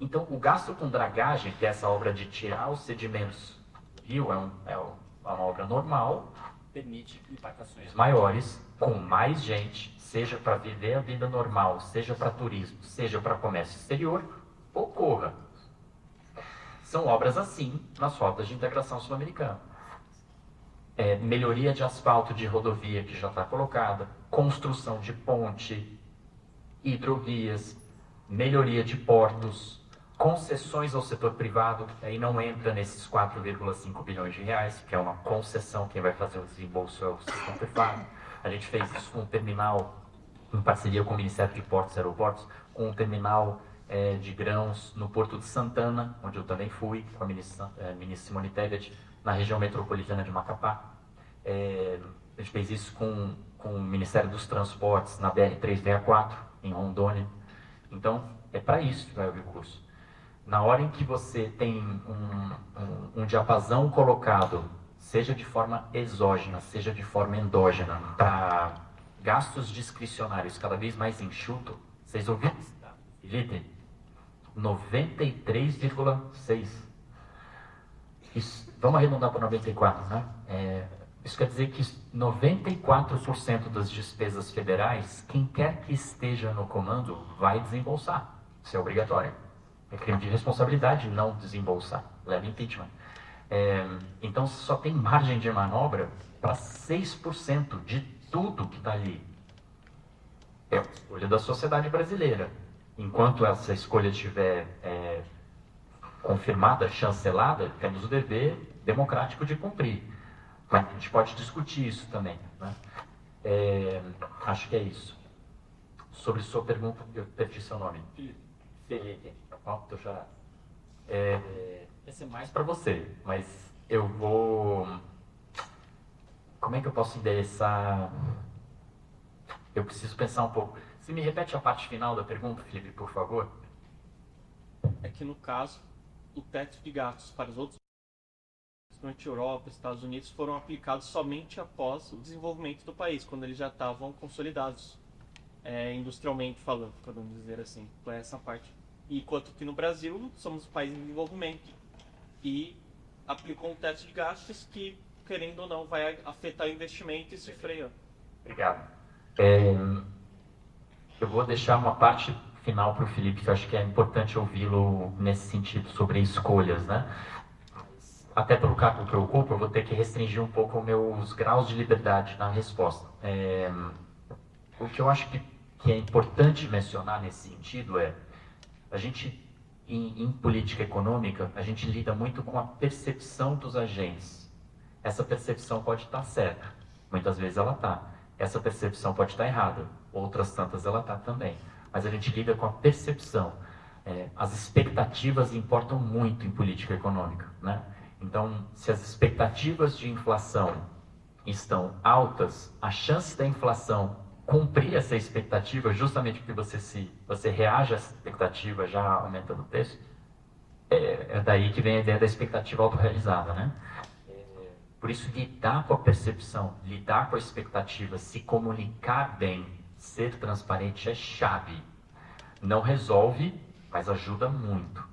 Então, o gasto com dragagem, que é essa obra de tirar os sedimentos do rio, é uma obra normal, permite que embarcações maiores, com mais gente, seja para viver a vida normal, seja para turismo, seja para comércio exterior, ocorra. São obras assim nas rotas de integração sul-americana. Melhoria de asfalto de rodovia que já está colocada, construção de ponte, hidrovias, melhoria de portos, concessões ao setor privado, aí não entra nesses 4,5 bilhões de reais, que é uma concessão, quem vai fazer o desembolso é o setor privado. A gente fez isso com um terminal, em parceria com o Ministério de Portos e Aeroportos, com um terminal de grãos no Porto de Santana, onde eu também fui, com a ministra Simone Tebet, na região metropolitana de Macapá. A gente fez isso com o Ministério dos Transportes, na BR-364, em Rondônia. Então, é para isso que vai o recurso. Na hora em que você tem um diapasão colocado, seja de forma exógena, seja de forma endógena, para gastos discricionários cada vez mais enxuto, vocês ouviram? Felipe, 93,6. Vamos arredondar para 94, né? Isso quer dizer que 94% das despesas federais, quem quer que esteja no comando vai desembolsar. Isso é obrigatório. É crime de responsabilidade não desembolsar. Leva impeachment. Então só tem margem de manobra para 6% de tudo que está ali. É a escolha da sociedade brasileira. Enquanto essa escolha estiver confirmada, chancelada, temos o dever democrático de cumprir. Mas a gente pode discutir isso também, né? Acho que é isso. Sobre sua pergunta, eu perdi seu nome. Felipe. Tô chorando. Esse é mais para você, mas eu vou... Como é que eu posso endereçar? Eu preciso pensar um pouco. Você me repete a parte final da pergunta, Felipe, por favor? É que, no caso, o teto de gastos para os outros, principalmente Europa, Estados Unidos, foram aplicados somente após o desenvolvimento do país, quando eles já estavam consolidados, industrialmente falando, podemos dizer assim, por essa parte. Enquanto que no Brasil, somos um país em desenvolvimento e aplicou um teto de gastos que, querendo ou não, vai afetar o investimento e se freia. Obrigado. Eu vou deixar uma parte final para o Felipe, que eu acho que é importante ouvi-lo nesse sentido, sobre escolhas, né? Até pelo cargo que eu ocupo, eu vou ter que restringir um pouco os meus graus de liberdade na resposta. O que eu acho que é importante mencionar nesse sentido é, a gente, em política econômica, a gente lida muito com a percepção dos agentes. Essa percepção pode estar certa, muitas vezes ela está. Essa percepção pode estar errada, outras tantas ela está também. Mas a gente lida com a percepção. As expectativas importam muito em política econômica, né? Então, se as expectativas de inflação estão altas, a chance da inflação cumprir essa expectativa, justamente porque você reage à expectativa já aumentando o preço, é daí que vem a ideia da expectativa autorrealizada, né? Por isso, lidar com a percepção, lidar com a expectativa, se comunicar bem, ser transparente é chave. Não resolve, mas ajuda muito.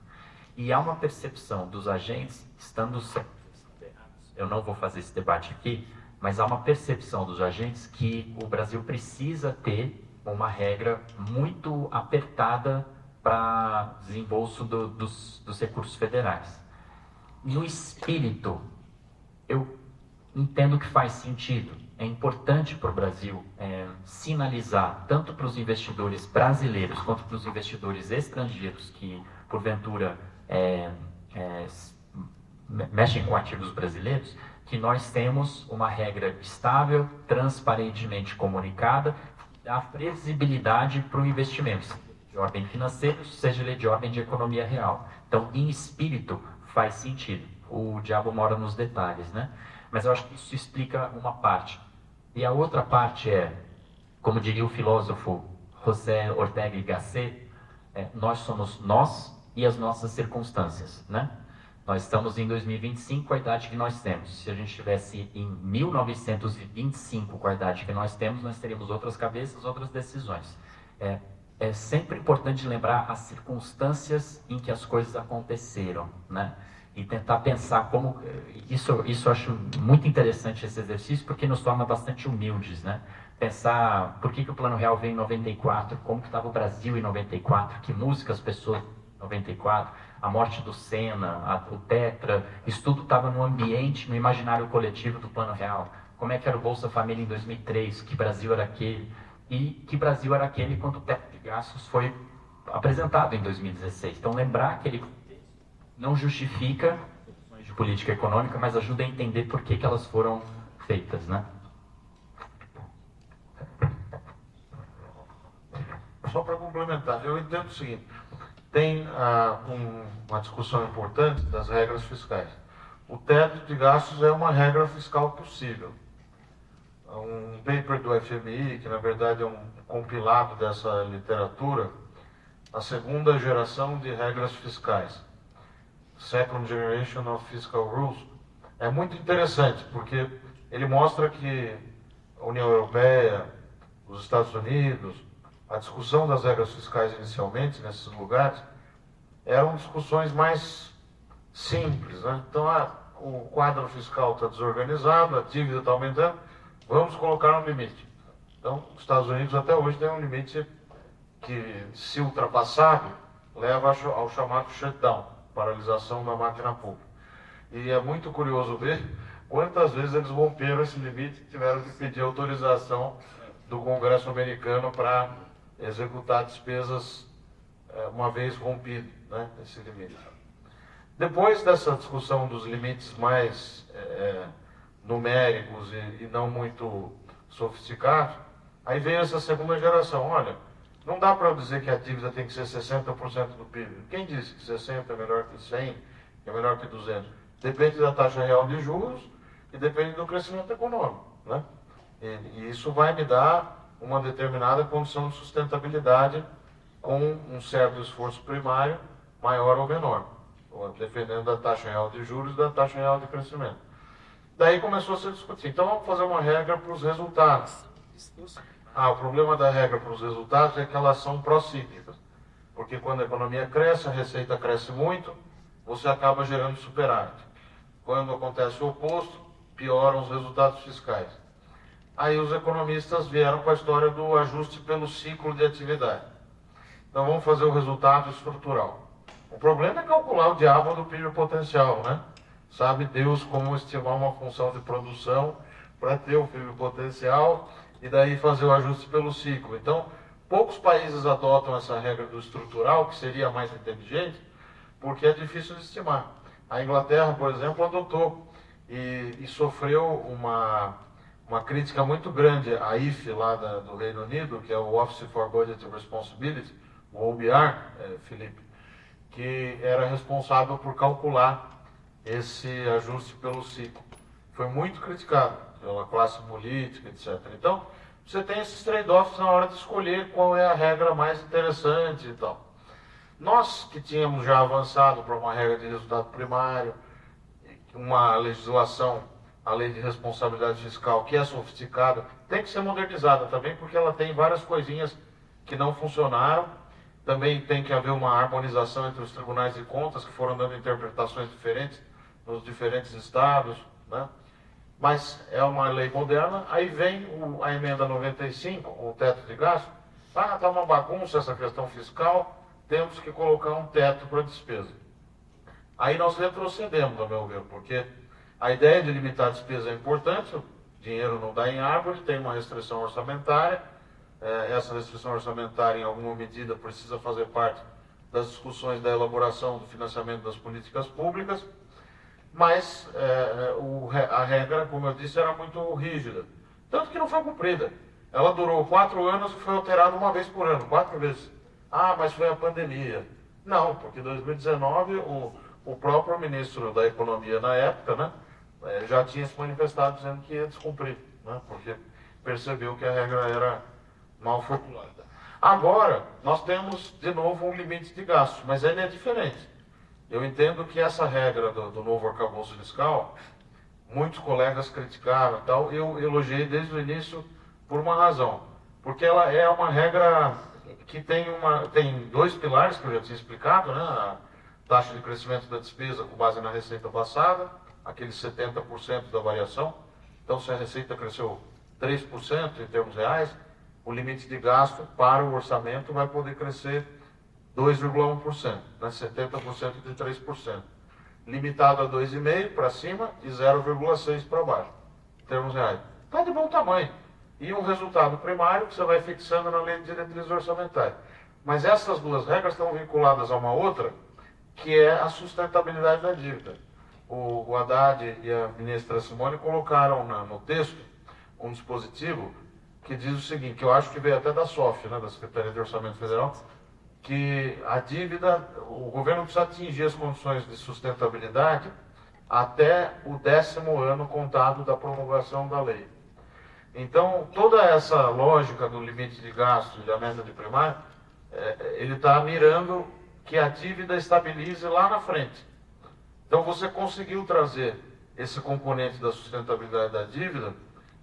E há uma percepção dos agentes, estando certos, eu não vou fazer esse debate aqui, mas há uma percepção dos agentes que o Brasil precisa ter uma regra muito apertada para desembolso dos recursos federais. No espírito, eu entendo que faz sentido. é importante para o Brasil sinalizar, tanto para os investidores brasileiros quanto para os investidores estrangeiros que, porventura, mexem com ativos brasileiros, que nós temos uma regra estável, transparentemente comunicada, dá previsibilidade para o investimento, seja de ordem financeira, seja ele de ordem de economia real. Então, em espírito, faz sentido. O diabo mora nos detalhes, né? Mas eu acho que isso explica uma parte. E a outra parte é, como diria o filósofo José Ortega y Gasset, nós somos nós e as nossas circunstâncias, né? Nós estamos em 2025 com a idade que nós temos. Se a gente estivesse em 1925 com a idade que nós temos, nós teríamos outras cabeças, outras decisões. É sempre importante lembrar as circunstâncias em que as coisas aconteceram, né? E tentar pensar como... Isso eu acho muito interessante esse exercício, porque nos torna bastante humildes, né? Pensar por que o Plano Real veio em 94, como que estava o Brasil em 94, que música as pessoas em 94, a morte do Senna, o Tetra, isso tudo estava no ambiente, no imaginário coletivo do Plano Real. Como é que era o Bolsa Família em 2003, que Brasil era aquele, e que Brasil era aquele quando o teto de gastos foi apresentado em 2016. Então lembrar que ele não justifica questões de política econômica, mas ajuda a entender por que elas foram feitas, né? Só para complementar, eu entendo o seguinte, tem uma discussão importante das regras fiscais. O teto de gastos é uma regra fiscal possível. Um paper do FMI, que na verdade é um compilado dessa literatura, a segunda geração de regras fiscais, Second Generation of Fiscal Rules, é muito interessante, porque ele mostra que a União Europeia, os Estados Unidos, a discussão das regras fiscais inicialmente nesses lugares eram discussões mais simples, né? Então, o quadro fiscal está desorganizado, a dívida está aumentando, vamos colocar um limite. Então, os Estados Unidos até hoje tem um limite que, se ultrapassado, leva ao chamado shutdown, paralisação da máquina pública. E é muito curioso ver quantas vezes eles romperam esse limite e tiveram que pedir autorização do Congresso americano para executar despesas uma vez rompido, né, esse limite. Depois dessa discussão dos limites mais numéricos e não muito sofisticados, aí veio essa segunda geração. Olha, não dá para dizer que a dívida tem que ser 60% do PIB. Quem disse que 60 é melhor que 100, que é melhor que 200? Depende da taxa real de juros e depende do crescimento econômico, né? E isso vai me dar uma determinada condição de sustentabilidade com um certo esforço primário, maior ou menor, dependendo da taxa real de juros e da taxa real de crescimento. Daí começou a se discutir. Então vamos fazer uma regra para os resultados. O problema da regra para os resultados é que elas são procíclicas. Porque quando a economia cresce, a receita cresce muito, você acaba gerando superávit. Quando acontece o oposto, pioram os resultados fiscais. Aí os economistas vieram com a história do ajuste pelo ciclo de atividade. Então vamos fazer o resultado estrutural. O problema é calcular o diabo do PIB potencial, né? Sabe Deus como estimar uma função de produção para ter o PIB potencial e daí fazer o ajuste pelo ciclo. Então, poucos países adotam essa regra do estrutural, que seria mais inteligente, porque é difícil de estimar. A Inglaterra, por exemplo, adotou e sofreu uma crítica muito grande. A IFE, lá do Reino Unido, que é o Office for Budget Responsibility, o OBR, Felipe, que era responsável por calcular esse ajuste pelo ciclo. Foi muito criticado pela classe política, etc. Então, você tem esses trade-offs na hora de escolher qual é a regra mais interessante e tal. Nós que tínhamos já avançado para uma regra de resultado primário, uma legislação, a lei de responsabilidade fiscal, que é sofisticada, tem que ser modernizada também, porque ela tem várias coisinhas que não funcionaram. Também tem que haver uma harmonização entre os tribunais de contas, que foram dando interpretações diferentes nos diferentes estados, né? Mas é uma lei moderna. Aí vem a emenda 95, o teto de gasto. Está uma bagunça essa questão fiscal, temos que colocar um teto para despesa. Aí nós retrocedemos, a meu ver, porque a ideia de limitar a despesa é importante, dinheiro não dá em árvore, tem uma restrição orçamentária. Essa restrição orçamentária, em alguma medida, precisa fazer parte das discussões da elaboração do financiamento das políticas públicas, mas a regra, como eu disse, era muito rígida, tanto que não foi cumprida. Ela durou 4 anos e foi alterada uma vez por ano, 4 vezes. Ah, mas foi a pandemia. Não, porque em 2019 o próprio ministro da Economia na época, né, já tinha se manifestado dizendo que ia descumprir, né, porque percebeu que a regra era mal formulada. Agora, nós temos de novo um limite de gasto, mas ele é diferente. Eu entendo que essa regra do novo arcabouço fiscal, muitos colegas criticaram e tal, eu elogiei desde o início por uma razão. Porque ela é uma regra que tem 2 pilares, que eu já tinha explicado, né? A taxa de crescimento da despesa com base na receita passada, aqueles 70% da variação. Então, se a receita cresceu 3% em termos reais, o limite de gasto para o orçamento vai poder crescer 2,1%, né? 70% de 3%. Limitado a 2,5% para cima e 0,6% para baixo, em termos reais. Está de bom tamanho. E um resultado primário que você vai fixando na lei de diretrizes orçamentárias. Mas essas 2 regras estão vinculadas a uma outra, que é a sustentabilidade da dívida. O Haddad e a ministra Simone colocaram no texto um dispositivo que diz o seguinte, que eu acho que veio até da SOF, né, da Secretaria de Orçamento Federal, que a dívida, o governo precisa atingir as condições de sustentabilidade até o 10º ano contado da promulgação da lei. Então, toda essa lógica do limite de gasto e da meta de primário, ele está mirando que a dívida estabilize lá na frente. Então, você conseguiu trazer esse componente da sustentabilidade da dívida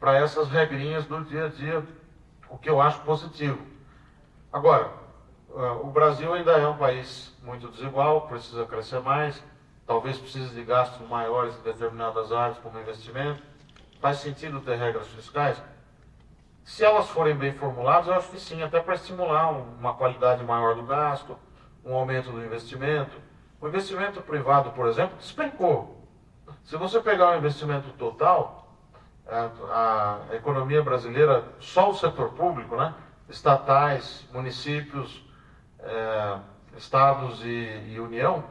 para essas regrinhas do dia a dia, o que eu acho positivo. Agora, o Brasil ainda é um país muito desigual, precisa crescer mais, talvez precise de gastos maiores em determinadas áreas, como investimento. Faz sentido ter regras fiscais? Se elas forem bem formuladas, eu acho que sim, até para estimular uma qualidade maior do gasto, um aumento do investimento. O investimento privado, por exemplo, despencou. Se você pegar o investimento total, a economia brasileira, só o setor público, né, estatais, municípios, estados e União,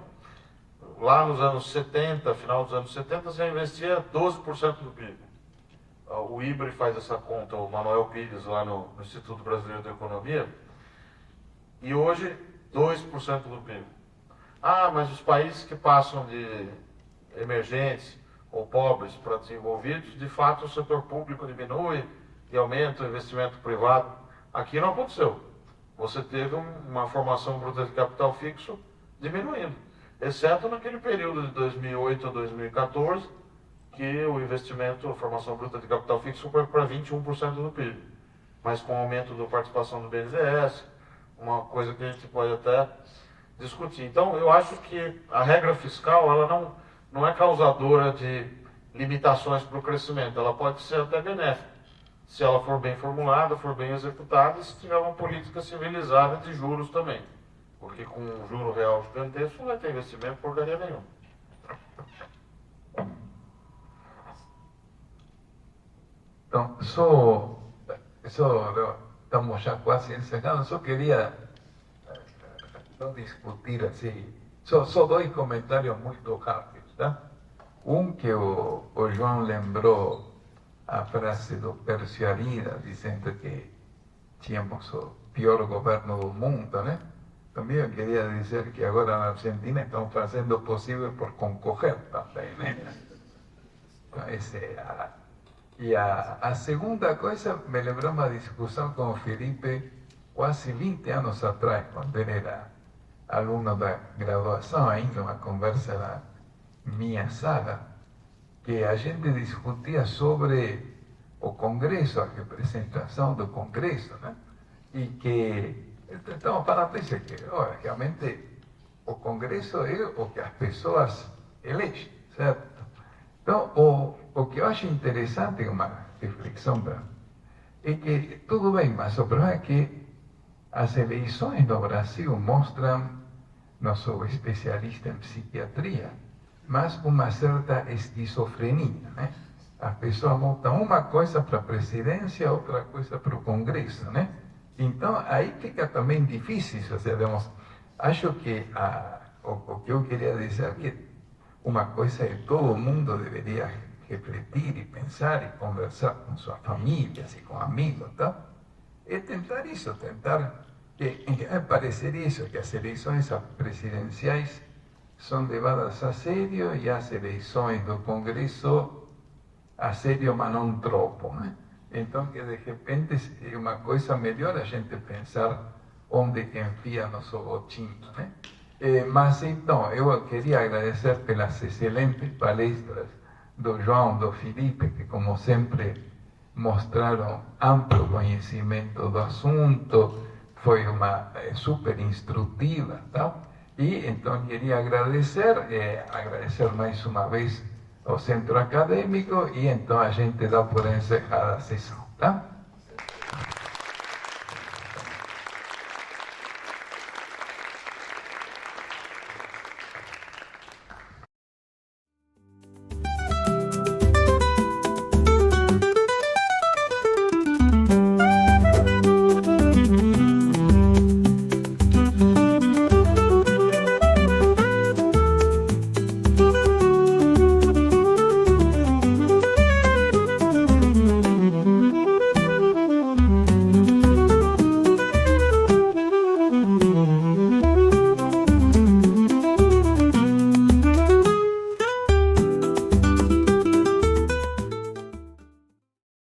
lá nos anos 70, final dos anos 70, você investia 12% do PIB. O IBRE faz essa conta, o Manuel Pires, lá no Instituto Brasileiro de Economia, e hoje 2% do PIB. Ah, mas os países que passam de emergentes ou pobres para desenvolvidos, de fato o setor público diminui e aumenta o investimento privado. Aqui não aconteceu. Você teve uma formação bruta de capital fixo diminuindo, exceto naquele período de 2008 a 2014, que o investimento, a formação bruta de capital fixo foi para 21% do PIB, mas com o aumento da participação do BNDES, uma coisa que a gente pode até discutir. Então, eu acho que a regra fiscal, ela não é causadora de limitações para o crescimento, ela pode ser até benéfica, se ela for bem formulada, for bem executada, e se tiver uma política civilizada de juros também, porque com um juro real gigantesco não vai ter investimento porcaria nenhuma. Então, estamos já quase encerrando, só queria não discutir assim, só 2 comentários muito rápidos, tá? Que o João lembrou a frase do Pércio Arida, dizendo que tínhamos o pior governo do mundo, né? Também eu queria dizer que agora na Argentina estão fazendo o possível por concorrer também, né? Então, e a segunda coisa, me lembrou uma discussão com o Felipe quase 20 anos atrás, quando ele era aluno da graduação ainda, uma conversa na minha sala, que a gente discutia sobre o Congresso, a representação do Congresso, né? E que estamos falando disso, que realmente o Congresso é o que as pessoas elegem, certo? Então, o que eu acho interessante, uma reflexão, é que tudo bem, mas o problema é que as eleições no Brasil mostram, não sou especialista em psiquiatria, mas uma certa esquizofrenia, né? as pessoas montam uma coisa para a presidência, outra coisa para o Congresso, né? Então, aí fica também difícil, ou seja, digamos, acho que o que eu queria dizer é que uma coisa que todo mundo deveria refletir e pensar e conversar com suas famílias e com amigos, tá? É tentar isso, tentar que me parece isso, que as eleições presidenciais são levadas a sério e as eleições do Congresso a sério, mas não tropo, né? Então, que de repente é uma coisa melhor a gente pensar onde que enfia nosso votinho, né? Mas então, eu queria agradecer pelas excelentes palestras do João, do Felipe, que como sempre mostraram amplo conhecimento do assunto, foi uma super instrutiva, tá? E então queria agradecer mais uma vez ao Centro Acadêmico e então a gente dá por encerrada a sessão, tá?